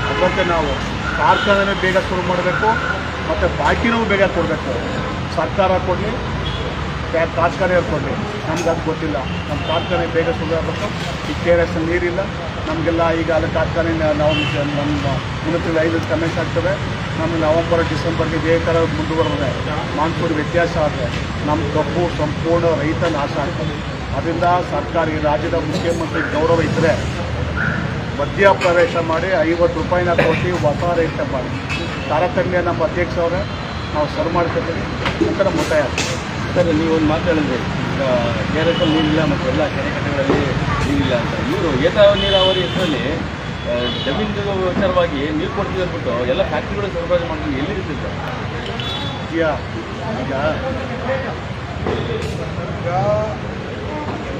ಅದರಂತೆ ನಾವು ಕಾರ್ಖಾನೆ ಬೇಗ ಶುರು ಮಾಡಬೇಕು ಮತ್ತು ಬಾಕಿನೂ ಬೇಗ ಕೊಡಬೇಕು. ಸರ್ಕಾರ ಕೊಡಲಿ, ಕಾರ್ಖಾನೆಯವ್ರು ಕೊಡಲಿ, ನಮ್ಗೆ ಅದು ಗೊತ್ತಿಲ್ಲ. ನಮ್ಮ ಕಾರ್ಖಾನೆ ಬೇಗ ಶುರು ಆಗಬೇಕು. ಈ KRS ನೀರಿಲ್ಲ ನಮಗೆಲ್ಲ. ಈಗ ಅಲ್ಲಿ ಕಾರ್ಖಾನೆ ನಾವು ನಮ್ಮ ಮುನ್ನೂರ 5 ಕಮೆಂಟ್ಸ್ ಆಗ್ತವೆ. ನಮಗೆ ನವಂಬರ್ ಡಿಸೆಂಬರ್ಗೆ ಇದೇ ಥರ ಮುಂದುವರೆದ್ರೆ ಮಾನ್ಸೂನ್ ವ್ಯತ್ಯಾಸ ಆದರೆ ನಮ್ಮ ಕಬ್ಬು ಸಂಪೂರ್ಣ ರೈತ ನಾಶ ಆಗ್ತದೆ. ಅದರಿಂದ ಸರ್ಕಾರ, ಈ ರಾಜ್ಯದ ಮುಖ್ಯಮಂತ್ರಿ ಗೌರವ ಇದ್ದರೆ ಮಧ್ಯಪ್ರವೇಶ ಮಾಡಿ 50 ರೂಪಾಯಿನ ಕೊಟ್ಟು ಹೊಸ ರೇಟ್ ಮಾಡಿ ತಾರತಮ್ಯ ನಮ್ಮ ಅಧ್ಯಕ್ಷರವರೇ ನಾವು ಸರಿ ಮಾಡ್ಕೊತೀವಿ ಅಂತ ನಮ್ಮ ಒತ್ತಾಯ. ಸರ್, ನೀವೊಂದು ಮಾತಾಡಿದ್ರೆ ಈಗ KRS ನೀರಿಲ್ಲ ಮತ್ತು ಎಲ್ಲ ಕೆರೆ ಕಟ್ಟೆಗಳಲ್ಲಿ ನೀರಿಲ್ಲ ಅಂತ. ಇವರು ಏತ ನೀರಾವರಿ ಹೆಸರಲ್ಲಿ ಜಮೀನು ವಿಚಾರವಾಗಿ ನೀರು ಕೊಡ್ತೀವಿ ಅಂದ್ಬಿಟ್ಟು ಎಲ್ಲ ಫ್ಯಾಕ್ಟ್ರಿಗಳು ಸರಬರಾಜು ಮಾಡ್ಕೊಂಡು ಎಲ್ಲಿರುತ್ತೆ ಸರ್? ಈಗ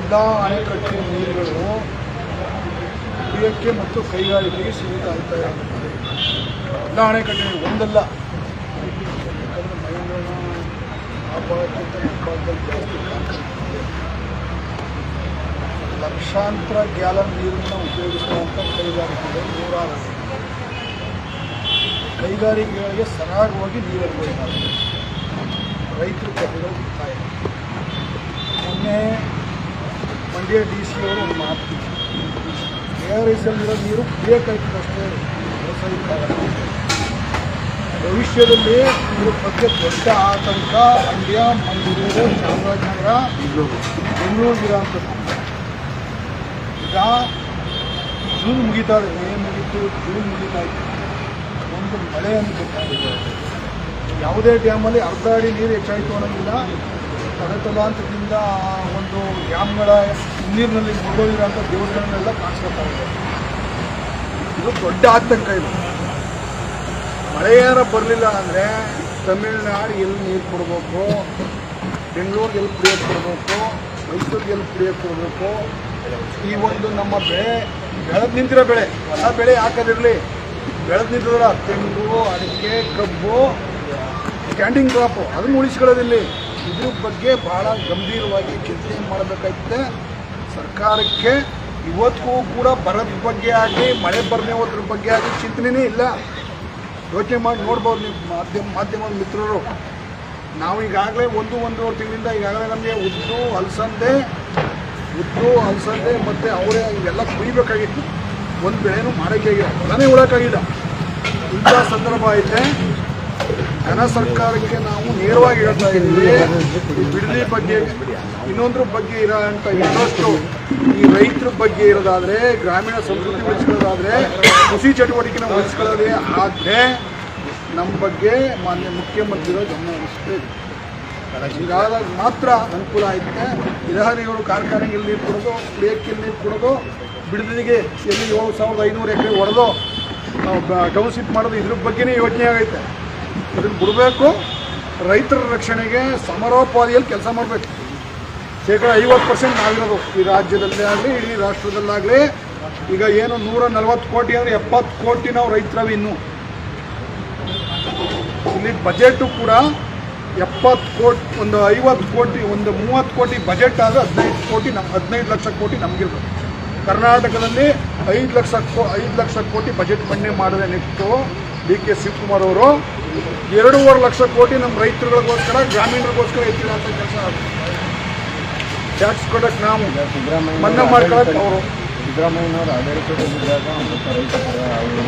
ಎಲ್ಲ ಅಣೆಕಟ್ಟಿನ ನೀರುಗಳು ಕುಡಿಯೋಕ್ಕೆ ಮತ್ತು ಕೈಗಾರಿಕೆಗೆ ಸೀಮಿತ ಆಗ್ತಾ ಇದೆ. ಎಲ್ಲ ಅಣೆಕಟ್ಟಿನ ಒಂದಲ್ಲ, ಯಾಕಂದರೆ ಮೈಸೂರಿನ ಆ ಭಾಗಕ್ಕಿಂತ ನಮ್ಮ ಭಾಗದಲ್ಲಿ ಜಾಸ್ತಿ ಕಾರ್ಖಾನೆ, ಲಕ್ಷಾಂತರ ಗ್ಯಾಲನ್ ನೀರನ್ನು ಉಪಯೋಗಿಸುವಂಥ ಕೈಗಾರಿಕೆಗಳು ನೂರಾರು. ಕೈಗಾರಿಕೆಗಳಿಗೆ ಸರಾಗವಾಗಿ ನೀರು ಹೋಗ್ತಾರೆ. ರೈತರ ಕಥೆಗಳು ಬಿಡ್ತಾ ಇದೆ. ಮೊನ್ನೆ ಮಂಡ್ಯ DC ಅವರು ಒಂದು ಮಾತು, KRSಲ್ಲಿರೋ ನೀರು ಕುಡಿಯೋಕ್ಕಾಗ್ತದಷ್ಟೇ, ವ್ಯವಸಾಯಕ್ಕಾಗಲ್ಲ. ಭವಿಷ್ಯದಲ್ಲಿ ಇದ್ರ ಬಗ್ಗೆ ದೊಡ್ಡ ಆತಂಕ ಮಂಡ್ಯ, ಮಂಗಳೂರು, ಚಾಮರಾಜನಗರ, ಬೆಂಗಳೂರಿಗಿರೋಂಥದ್ದು. ಈಗ ಜೂನ್ ಮುಗಿತಾ ಇದೆ, ಮೇ ಮುಗೀತು, ಜೂನ್ ಮುಗಿತಾ ಇತ್ತು. ಒಂದು ಮಳೆ ಅನ್ಬೇಕಾಗಿದೆ. ಯಾವುದೇ ಡ್ಯಾಮಲ್ಲಿ ಅರ್ಧ ಅಡಿ ನೀರು ಹೆಚ್ಚಾಯಿತು ಅನ್ನೋಂಗಿಲ್ಲ. ತಲೆತಲಾಂತರದಿಂದ ಒಂದು ಡ್ಯಾಮ್ಗಳ ನೀರಿನಲ್ಲಿ ಮುಳುಗೋಗಿರೋಂಥ ದೇವಸ್ಥಾನಗಳೆಲ್ಲ ಕಾಣಿಸ್ಕೊಳ್ತಾಯಿದೆ. ಇದು ದೊಡ್ಡ ಆತಂಕ. ಇದು ಮಳೆಯಾರ ಬರಲಿಲ್ಲ ಅಂದರೆ ತಮಿಳ್ನಾಡು ಎಲ್ಲಿ ನೀರು ಕೊಡಬೇಕು, ಬೆಂಗಳೂರಿಗೆ ಎಲ್ಲಿ ಕುಡಿಯೋಕ್ಕೆ ಕೊಡಬೇಕು, ಮೈಸೂರಿಗೆ ಎಲ್ಲಿ ಕುಡಿಯೋಕ್ಕೆ ಕೊಡಬೇಕು. ಈ ಒಂದು ನಮ್ಮ ಬೆಳೆದು ನಿಂತಿರೋ ಬೆಳೆ, ಹೊಸ ಬೆಳೆ ಹಾಕೋದಿರಲಿ, ಬೆಳೆದು ನಿಂತಿರೋ ತೆಂಗು, ಅಡಿಕೆ, ಕಬ್ಬು, ಸ್ಟ್ಯಾಂಡಿಂಗ್ ಕ್ರಾಪು, ಅದನ್ನು ಉಳಿಸ್ಕೊಳ್ಳೋದಿಲ್ಲ. ಇದ್ರ ಬಗ್ಗೆ ಭಾಳ ಗಂಭೀರವಾಗಿ ಚಿಂತನೆ ಮಾಡಬೇಕಾಗುತ್ತೆ ಸರ್ಕಾರಕ್ಕೆ. ಇವತ್ತಿಗೂ ಕೂಡ ಬರದ ಬಗ್ಗೆ ಆಗಲಿ, ಮಳೆ ಬರದೇ ಹೋದ್ರ ಬಗ್ಗೆ ಆಗಲಿ ಚಿಂತನೆಯೇ ಇಲ್ಲ. ಯೋಚನೆ ಮಾಡಿ ನೋಡ್ಬೋದು ನೀವು ಮಾಧ್ಯಮದ ಮಿತ್ರರು. ನಾವು ಈಗಾಗಲೇ 1-1.5 ತಿಂಗಳಿಂದ ಈಗಾಗಲೇ ನಮಗೆ ಉದ್ದು ಅಲಸಂದೆ ಮತ್ತು ಅವರೇ ಇವೆಲ್ಲ ಕುಯ್ಬೇಕಾಗಿತ್ತು. ಒಂದು ಬೆಳೆನೂ ಮಾಡೋಕ್ಕಾಗಿಲ್ಲ, ಹೊಲನೇ ಉಳೋಕ್ಕಾಗಿಲ್ಲ. ಇಂಥ ಸಂದರ್ಭ ಐತೆ. ಜನ ಸರ್ಕಾರಕ್ಕೆ ನಾವು ನೇರವಾಗಿ ಹೇಳ್ತಾ ಇದ್ದೀವಿ, ಬಿಡದಿ ಬಗ್ಗೆ, ಇನ್ನೊಂದ್ರ ಬಗ್ಗೆ ಇರೋಂಥ ಇಂಟ್ರೆಸ್ಟು ಈ ರೈತರ ಬಗ್ಗೆ ಇರೋದಾದರೆ, ಗ್ರಾಮೀಣ ಸಂಸ್ಕೃತಿ ಉಳಿಸ್ಕೊಳ್ಳೋದಾದರೆ, ಕೃಷಿ ಚಟುವಟಿಕೆನ ಉಳಿಸ್ಕೊಳ್ಳೋದೇ ಆದರೆ ನಮ್ಮ ಬಗ್ಗೆ ಮಾನ್ಯ ಮುಖ್ಯಮಂತ್ರಿಗಳು ಗಮನ ಹರಿಸಬೇಕು. ಹೀಗಾದಾಗ ಮಾತ್ರ ಅನುಕೂಲ ಆಗುತ್ತೆ. ಇರಹರಿಗಳು ಕಾರ್ಖಾನೆಗೆ ಎಲ್ಲಿ ನೀರು ಕೊಡೋದು, ಕುಡಿಯೋಕ್ಕೆ ನೀರು ಕೊಡೋದು, ಬಿಡದಿಗೆ ಎಲ್ಲಿ 7,500 ಎಕರೆ ಹೊಡೆದು ಟೌನ್ಶಿಪ್ ಮಾಡೋದು, ಇದ್ರ ಬಗ್ಗೆನೇ ಯೋಚನೆ ಆಗೈತೆ. ಅದನ್ನು ಬಿಡಬೇಕು. ರೈತರ ರಕ್ಷಣೆಗೆ ಸಮರೋಪಾದಿಯಲ್ಲಿ ಕೆಲಸ ಮಾಡಬೇಕು. ಶೇಕಡ 50% ನಾವಿರೋದು ಈ ರಾಜ್ಯದಲ್ಲೇ ಆಗಲಿ, ಇಡೀ ರಾಷ್ಟ್ರದಲ್ಲಾಗಲಿ. ಈಗ ಏನು 140 ಕೋಟಿ ಅಂದರೆ 70 ಕೋಟಿ ನಾವು ರೈತರವಿ. ಇನ್ನೂ ಇಲ್ಲಿ ಬಜೆಟು ಕೂಡ 70 ಕೋಟಿ, ಒಂದು 50 ಕೋಟಿ, ಒಂದು 30 ಕೋಟಿ ಬಜೆಟ್ ಆದರೆ 15 ಲಕ್ಷ ಕೋಟಿ ನಮಗಿರ್ಬೇಕು. ಕರ್ನಾಟಕದಲ್ಲಿ 5 ಲಕ್ಷ ಕೋಟಿ ಬಜೆಟ್ ಮಂಡನೆ ಮಾಡಿದೆ. ನೆಕ್ಸ್ಟು DK ಶಿವಕುಮಾರ್ ಅವರು 2.5 ಲಕ್ಷ ಕೋಟಿ ನಮ್ಮ ರೈತರುಗಳಿಗೋಸ್ಕರ, ಗ್ರಾಮೀಣರಿಗೋಸ್ಕರ ಹೆಚ್ಚಿರೋಂಥ ಕೆಲಸ ಆಗುತ್ತೆ. ಟ್ಯಾಕ್ಸ್ ಕೊಡೋಕ್ಕೆ ನಾವು, ಮನ್ನಾ ಮಾಡ್ಕೊಳಕ್ಕೆ ಅವರು. ಸಿದ್ದರಾಮಯ್ಯನವರು ಆಡಳಿತದಲ್ಲಿದ್ದಾಗ ಸ್ವಲ್ಪ ರೈತ ಪರ ಅವರು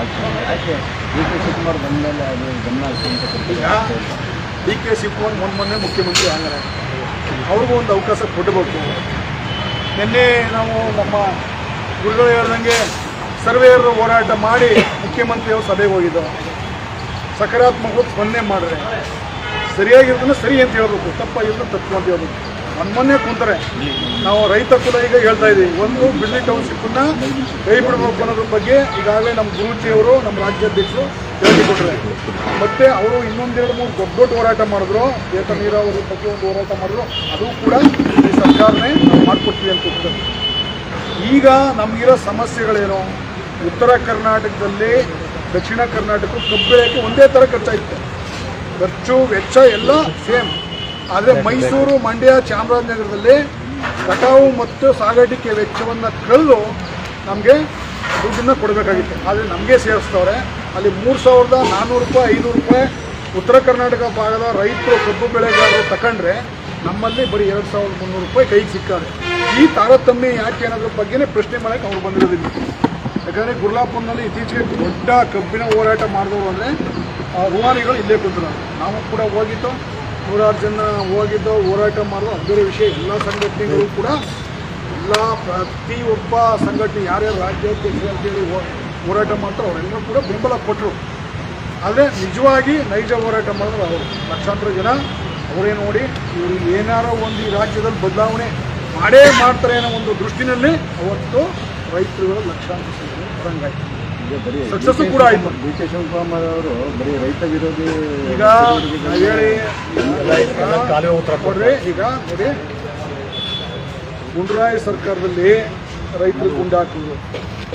ಆಗ್ತಾರೆ. ಯಾಕೆ ಡಿ ಕೆ ಶಿವಕುಮಾರ್ ಬಂದ ಮೇಲೆ ಅದು ಗಮನ ಹರಿಸುವಂತ ಡಿ ಕೆ ಶಿವಕುಮಾರ್ ಮೊನ್ನೆ ಮುಖ್ಯಮಂತ್ರಿ ಆಗಿದ್ದಾರೆ, ಅವ್ರಿಗೂ ಒಂದು ಅವಕಾಶ ಕೊಡಬೇಕು. ನಿನ್ನೆ ನಾವು ನಮ್ಮ ಗುರುಗಳು ಹೇಳ್ದಂಗೆ ಸರ್ವೇಯರ್ ಹೋರಾಟ ಮಾಡಿ ಮುಖ್ಯಮಂತ್ರಿಯವರು ಸಭೆಗೆ ಹೋಗಿದ್ದವು. ಸಕಾರಾತ್ಮಕ ಸ್ಪಂದನೆ ಮಾಡಿದ್ರೆ ಸರಿಯಾಗಿರೋದನ್ನ ಸರಿ ಅಂತ ಹೇಳ್ಬೇಕು, ತಪ್ಪಾಗಿರೋದನ್ನ ತಪ್ಪು ಅಂತ ಹೇಳ್ಬೇಕು. ಮೊನ್ನೆ ಕೂತಾರೆ. ನಾವು ರೈತ ಕುಲ ಈಗ ಹೇಳ್ತಾ ಇದ್ದೀವಿ, ಒಂದು ಬಿಡ್ಲಿ ಟೌನ್ಶಿಪ್ಪನ್ನು ಕೈ ಬಿಡಬೇಕು ಅನ್ನೋದ್ರ ಬಗ್ಗೆ ಈಗಾಗಲೇ ನಮ್ಮ ಗುರೂಜಿಯವರು ನಮ್ಮ ರಾಜ್ಯಾಧ್ಯಕ್ಷರು ಹೇಳಿಕೊಟ್ರೆ, ಮತ್ತು ಅವರು ಇನ್ನೊಂದೆರಡು ಮೂರು ದೊಡ್ಡ ಹೋರಾಟ ಮಾಡಿದ್ರು, ಏತ ನೀರಾವರಿ ಬಗ್ಗೆ ಒಂದು ಹೋರಾಟ ಮಾಡಿದ್ರು, ಅದು ಕೂಡ ಈ ಸರ್ಕಾರನೇ ನಾವು ಮಾಡಿಕೊಡ್ತೀವಿ ಅಂತ ಕೊಡ್ತಾರೆ. ಈಗ ನಮಗಿರೋ ಸಮಸ್ಯೆಗಳೇನು, ಉತ್ತರ ಕರ್ನಾಟಕದಲ್ಲಿ ದಕ್ಷಿಣ ಕರ್ನಾಟಕ ಕಬ್ಬು ಬೆಳೆಯೋಕ್ಕೆ ಒಂದೇ ಥರ ಖರ್ಚಾಯಿತು, ಖರ್ಚು ವೆಚ್ಚ ಎಲ್ಲ ಸೇಮ್. ಆದರೆ ಮೈಸೂರು, ಮಂಡ್ಯ, ಚಾಮರಾಜನಗರದಲ್ಲಿ ಕಟಾವು ಮತ್ತು ಸಾಗಾಟಿಕೆ ವೆಚ್ಚವನ್ನು ಕಳೆದು ನಮಗೆ ದುಡ್ಡನ್ನು ಕೊಡಬೇಕಾಗಿತ್ತು. ಆದರೆ ನಮಗೆ ಸೇರಿಸ್ತವ್ರೆ. ಅಲ್ಲಿ 3,400 ರೂಪಾಯಿ 500 ರೂಪಾಯಿ ಉತ್ತರ ಕರ್ನಾಟಕ ಭಾಗದ ರೈತರು ಕಬ್ಬು ಬೆಳೆಗಾರರು ತಗೊಂಡ್ರೆ ನಮ್ಮಲ್ಲಿ ಬರೀ 2,300 ರೂಪಾಯಿ ಕೈಗೆ ಸಿಕ್ಕಾರೆ. ಈ ತಾರತಮ್ಯ ಯಾಕೆ ಅನ್ನೋದ್ರ ಬಗ್ಗೆನೇ ಪ್ರಶ್ನೆ ಮಾಡೋಕ್ಕೆ ಅವ್ರು ಬಂದಿರೋದಿಲ್ಲ. ಯಾಕಂದರೆ ಗುರ್ಲಾಪುರ್ನಲ್ಲಿ ಇತ್ತೀಚೆಗೆ ದೊಡ್ಡ ಕಬ್ಬಿನ ಹೋರಾಟ ಮಾಡಿದವರು ಅಂದರೆ ರುವಾರಿಗಳು ಇಲ್ಲೇ ಕೂತಿರೋದು. ನಾವು ಕೂಡ ಹೋಗಿದ್ದು, 100 ಜನ ಹೋಗಿದ್ದು, ಹೋರಾಟ ಮಾಡೋದು ಅದರ ವಿಷಯ. ಎಲ್ಲ ಸಂಘಟನೆಗಳು ಕೂಡ ಎಲ್ಲ ಪ್ರತಿಯೊಬ್ಬ ಸಂಘಟನೆ ಯಾರ್ಯಾರು ರಾಜ್ಯಾಧ್ಯಕ್ಷರು ಅಂತೇಳಿ ಹೋರಾಟ ಮಾಡ್ತಾರೆ ಅವರೆಲ್ಲರೂ ಕೂಡ ಬೆಂಬಲ ಕೊಟ್ಟರು. ಆದರೆ ನಿಜವಾಗಿ ನೈಜ ಹೋರಾಟ ಮಾಡಿದ್ರು ಅವರು ಲಕ್ಷಾಂತರ ಜನ ಅವರೇ ನೋಡಿ ಇವರು ಏನಾರೋ ಒಂದು ಈ ರಾಜ್ಯದಲ್ಲಿ ಬದಲಾವಣೆ ಮಾಡೇ ಮಾಡ್ತಾರೆ ಅನ್ನೋ ಒಂದು ದೃಷ್ಟಿನಲ್ಲಿ ಅವತ್ತು ರೈತರುಗಳು ಲಕ್ಷಾಂತರ ಸಂಖ್ಯೆ ಹೊರಂಗಾಯ್ತು. ಸಕ್ಸಸ್ಸು ಕೂಡ ಆಯಿತು. ಡಿ ಕೆ ಶಿವಕುಮಾರ್ ಅವರು ಬರೀ ರೈತ ವಿರೋಧಿ ಈಗ ಹೇಳಿ ಕೊಡ್ರಿ. ಈಗ ನೋಡಿ, ಗುಂಡ್ರಾಯ ಸರ್ಕಾರದಲ್ಲಿ ರೈತರು ಗುಂಡು ಹಾಕಿದ್ರು.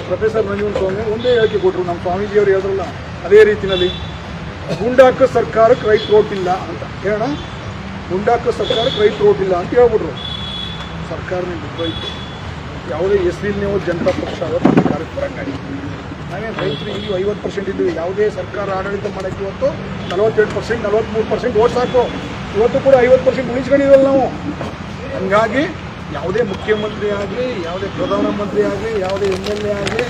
ಪ್ರೊಫೆಸರ್ ನಂಜುಂಡ ಸ್ವಾಮಿ ಒಂದೇ ಹೇಳಿಕೆ ಕೊಟ್ಟರು, ನಮ್ಮ ಸ್ವಾಮೀಜಿಯವರು ಹೇಳಿದ್ರಲ್ಲ ಅದೇ ರೀತಿಯಲ್ಲಿ ಗುಂಡಾಕ ಸರ್ಕಾರಕ್ಕೆ ರೈತರು ಓಟಿಲ್ಲ ಅಂತ ಹೇಳೋಣ. ಗುಂಡಾಕ ಸರ್ಕಾರಕ್ಕೆ ರೈತರು ಓಟಿಲ್ಲ ಅಂತ ಹೇಳ್ಬಿಟ್ರು. ಸರ್ಕಾರನೇ ಬಿಟ್ಟೋಯ್ತು. ಯಾವುದೇ ಹೆಸರಿನ ನೀವು ಜನತಾ ಪಕ್ಷ ಅವತ್ತು ಸರ್ಕಾರಕ್ಕೆ ಬರಂಗಾಗಿತ್ತು. ನಾವೇನು ರೈತರು ಇಲ್ಲಿ 50% ಇದ್ವಿ. ಯಾವುದೇ ಸರ್ಕಾರ ಆಡಳಿತ ಮಾಡೋಕ್ಕೆ ಇವತ್ತು 42%, 43% ಓಟ್ ಸಾಕು. ಇವತ್ತು ಕೂಡ 50% ಉಳಿಸ್ಕೊಂಡಿದ್ವಲ್ಲ ನಾವು. ಹಂಗಾಗಿ ಯಾವುದೇ ಮುಖ್ಯಮಂತ್ರಿ ಆಗಲಿ, ಯಾವುದೇ ಪ್ರಧಾನಮಂತ್ರಿ ಆಗಲಿ, ಯಾವುದೇ MLA ಆಗಲಿ,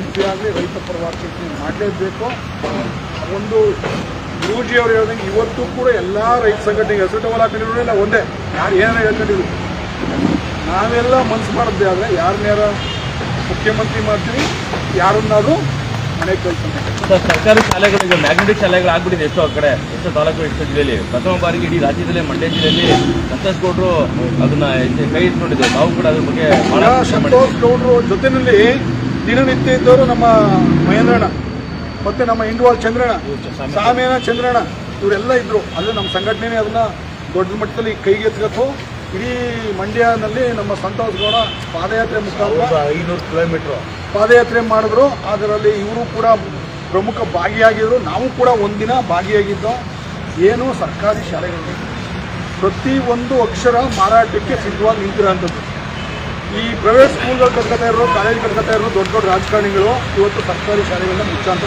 MP ಆಗಲಿ ರೈತ ಪರವಾಗಿ ಚಿಂತನೆ ಮಾಡಲೇಬೇಕು. ಒಂದು ಗುರೂಜಿಯವರು ಹೇಳ್ದಂಗೆ ಇವತ್ತು ಕೂಡ ಎಲ್ಲ ರೈತ ಸಂಘಟನೆಗೆ ಹೆಸರು ಟವಲ್ ಹಾಕೊಂಡಿರೋಲ್ಲ ಒಂದೇ, ಯಾರು ಏನಾರ ಹೇಳ್ಕೊಂಡಿದ್ರು. ನಾವೆಲ್ಲ ಮನಸ್ಸು ಮಾಡಿದ್ದೆ ಆದರೆ ಯಾರನ್ಯಾರ ಮುಖ್ಯಮಂತ್ರಿ ಮಾಡ್ತೀವಿ, ಯಾರನ್ನಾದರೂ ಮನೆ ಕಳಿಸ್ತಾರೆ. ಸರ್ಕಾರಿ ಶಾಲೆಗಳಿಗೆ ಮ್ಯಾಗ್ನೆಟಿಕ್ ಶಾಲೆಗಳು ಆಗ್ಬಿಟ್ಟಿದೆ ಎಷ್ಟೋ ಕಡೆ, ಎಷ್ಟೋ ತಾಲೂಕು, ಎಷ್ಟೋ ಜಿಲ್ಲೆಯಲ್ಲಿ. ಪ್ರಥಮ ಬಾರಿಗೆ ಇಡೀ ರಾಜ್ಯದಲ್ಲೇ ಮಂಡ್ಯ ಜಿಲ್ಲೆಯಲ್ಲಿ ಸಂತೋಷ್ ಗೌಡರು ಅದನ್ನ ಕೈ ಇಟ್ಕೊಂಡಿದ್ರು. ನಾವು ಕೂಡ ಅದ್ರ ಬಗ್ಗೆ ಬಹಳ ಸಂತೋಷ್ ಗೌಡರು ಜೊತೆಯಲ್ಲಿ ದಿನನಿತ್ಯ ಇದ್ದವರು ನಮ್ಮ ಮಹೇಂದ್ರಣ್ಣ ಮತ್ತು ನಮ್ಮ ಇಂಡುವಾಲ್ ಚಂದ್ರಣ್ಣ, ಸಾಮೇನ ಚಂದ್ರಣ್ಣ, ಇವರೆಲ್ಲ ಇದ್ದರು. ಅಲ್ಲೇ ನಮ್ಮ ಸಂಘಟನೆ ಅದನ್ನು ದೊಡ್ಡ ಮಟ್ಟದಲ್ಲಿ ಕೈಗೆ ಎತ್ಬೇಕು. ಇಡೀ ಮಂಡ್ಯನಲ್ಲಿ ನಮ್ಮ ಸಂತೋಷ್ ಗೌಡ ಪಾದಯಾತ್ರೆ ಮುಖಾಂತರ 500 ಕಿಲೋಮೀಟ್ರು ಪಾದಯಾತ್ರೆ ಮಾಡಿದ್ರು. ಅದರಲ್ಲಿ ಇವರು ಕೂಡ ಪ್ರಮುಖ ಭಾಗಿಯಾಗಿದ್ದರು. ನಾವು ಕೂಡ ಒಂದಿನ ಭಾಗಿಯಾಗಿದ್ದೋ. ಏನು ಸರ್ಕಾರಿ ಶಾಲೆಗಳಲ್ಲಿ ಪ್ರತಿಯೊಂದು ಅಕ್ಷರ ಮಾರಾಟಕ್ಕೆ ಸಿದ್ಧವಾಗಿ ನಿಂತಿರೋಂಥದ್ದು. ಈ ಪ್ರೈವೇಟ್ ಸ್ಕೂಲ್ಗಳು ಕಟ್ಕೊತಾ ಇರೋರು, ಕಾಲೇಜ್ ಕಟ್ಕೊತಾ ಇರೋರು ದೊಡ್ಡ ದೊಡ್ಡ ರಾಜಕಾರಣಿಗಳು ಇವತ್ತು ಸರ್ಕಾರಿ ಶಾಲೆಗಳನ್ನ ಮುಚ್ಚಾಂತ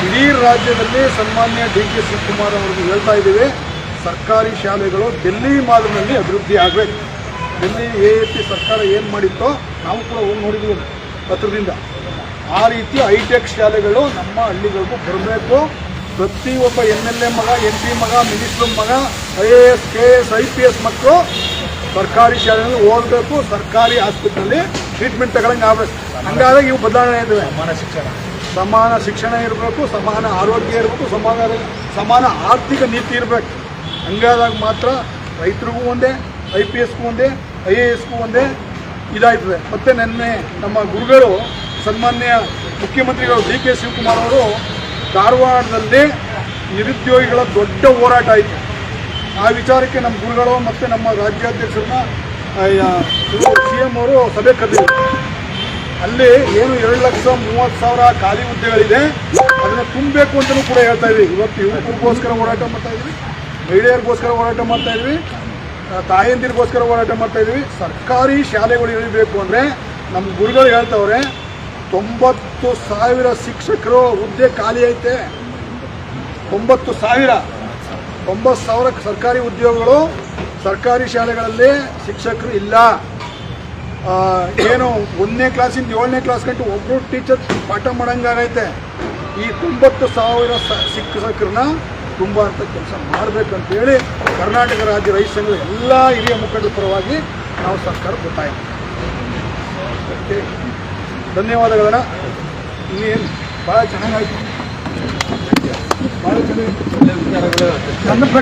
ಇಡೀ ರಾಜ್ಯದಲ್ಲಿ ಸನ್ಮಾನ್ಯ ಡಿ ಕೆ ಶಿವಕುಮಾರ್ ಅವರಿಗೆ ಹೇಳ್ತಾ ಇದ್ದೀವಿ, ಸರ್ಕಾರಿ ಶಾಲೆಗಳು ಡೆಲ್ಲಿ ಮಾದರಿನಲ್ಲಿ ಅಭಿವೃದ್ಧಿ ಆಗಬೇಕು. ಡೆಲ್ಲಿ AAP ಸರ್ಕಾರ ಏನು ಮಾಡಿತ್ತೋ ನಾವು ಕೂಡ ಹೋಗಿ ನೋಡಿದ್ದೀವಿ ಹತ್ರದಿಂದ. ಆ ರೀತಿ ಹೈಟೆಕ್ ಶಾಲೆಗಳು ನಮ್ಮ ಹಳ್ಳಿಗಳಿಗೂ ಬರಬೇಕು. ಪ್ರತಿಯೊಬ್ಬ MLA ಮಗ, MP ಮಗ, ಮಿನಿಸ್ಟರ್ ಮಗ, IAS, KS, IPS ಮಕ್ಕಳು ಸರ್ಕಾರಿ ಶಾಲೆಯಲ್ಲಿ ಓದಬೇಕು. ಸರ್ಕಾರಿ ಹಾಸ್ಪಿಟ್ಲಲ್ಲಿ ಟ್ರೀಟ್ಮೆಂಟ್ ತಗೊಳಂಗೆ ಆಗಬೇಕು. ಹಂಗಾದಾಗ ಇವು ಬದಲಾವಣೆ ಇದ್ದಾವೆ. ಸಮಾನ ಶಿಕ್ಷಣ ಇರಬೇಕು, ಸಮಾನ ಆರೋಗ್ಯ ಇರಬೇಕು, ಸಮಾನ ಆರ್ಥಿಕ ನೀತಿ ಇರಬೇಕು. ಹಂಗಾದಾಗ ಮಾತ್ರ ರೈತರಿಗೂ ಒಂದೇ, IPSಗೂ ಒಂದೇ, IASಗೂ ಒಂದೇ ಇದಾಯ್ತದೆ. ಮತ್ತು ನಿನ್ನೆ ನಮ್ಮ ಗುರುಗಳು ಸನ್ಮಾನ್ಯ ಮುಖ್ಯಮಂತ್ರಿಗಳು ಡಿ ಕೆ ಶಿವಕುಮಾರ್ ಅವರು ಧಾರವಾಡದಲ್ಲಿ ನಿರುದ್ಯೋಗಿಗಳ ದೊಡ್ಡ ಹೋರಾಟ ಆಯಿತು. ಆ ವಿಚಾರಕ್ಕೆ ನಮ್ಮ ಗುರುಗಳು ಮತ್ತು ನಮ್ಮ ರಾಜ್ಯಾಧ್ಯಕ್ಷರನ್ನ CM ಅವರು ಸಭೆ ಕರೆದಿದ್ರು. ಅಲ್ಲಿ ಏನು 2,30,000 ಖಾಲಿ ಹುದ್ದೆಗಳಿದೆ, ಅದನ್ನು ತುಂಬಬೇಕು ಅಂತಲೂ ಕೂಡ ಹೇಳ್ತಾ ಇದ್ವಿ. ಇವತ್ತು ಯುವಕರಿಗೋಸ್ಕರ ಹೋರಾಟ ಮಾಡ್ತಾ ಇದ್ವಿ, ಮಹಿಳೆಯರಿಗೋಸ್ಕರ ಹೋರಾಟ ಮಾಡ್ತಾ ಇದ್ವಿ, ತಾಯಂದಿರಿಗೋಸ್ಕರ ಹೋರಾಟ ಮಾಡ್ತಾ ಇದ್ವಿ. ಸರ್ಕಾರಿ ಶಾಲೆಗಳು ಇರಬೇಕು ಅಂದರೆ ನಮ್ಮ ಗುರುಗಳು ಹೇಳ್ತವ್ರೆ 90,000 ಶಿಕ್ಷಕರು ಹುದ್ದೆ ಖಾಲಿ ಐತೆ. 90,000 ಸರ್ಕಾರಿ ಉದ್ಯೋಗಗಳು, ಸರ್ಕಾರಿ ಶಾಲೆಗಳಲ್ಲಿ ಶಿಕ್ಷಕರು ಇಲ್ಲ. ಏನು 1ನೇ ಕ್ಲಾಸಿಂದ 7ನೇ ಕ್ಲಾಸ್ ಗಂಟು ಒಬ್ಬರು ಟೀಚರ್ ಪಾಠ ಮಾಡೋಂಗಾಗೈತೆ. ಈ 90,000 ಶಿಕ್ಷಕರನ್ನ ತುಂಬ ಅಂತ ಕೆಲಸ ಮಾಡಬೇಕಂತೇಳಿ ಕರ್ನಾಟಕ ರಾಜ್ಯ ರೈತ ಸಂಘದ ಎಲ್ಲ ಹಿರಿಯ ಮುಖಂಡರ ಪರವಾಗಿ ನಾವು ಸರ್ಕಾರ ಗೊತ್ತಾಯ. ಧನ್ಯವಾದಗಳನ್ನ. ಇನ್ನೇನು ಭಾಳ ಚೆನ್ನಾಗಾಯ್ತು, ಭಾಳ ಚೆನ್ನಾಗಿ ನನ್ನ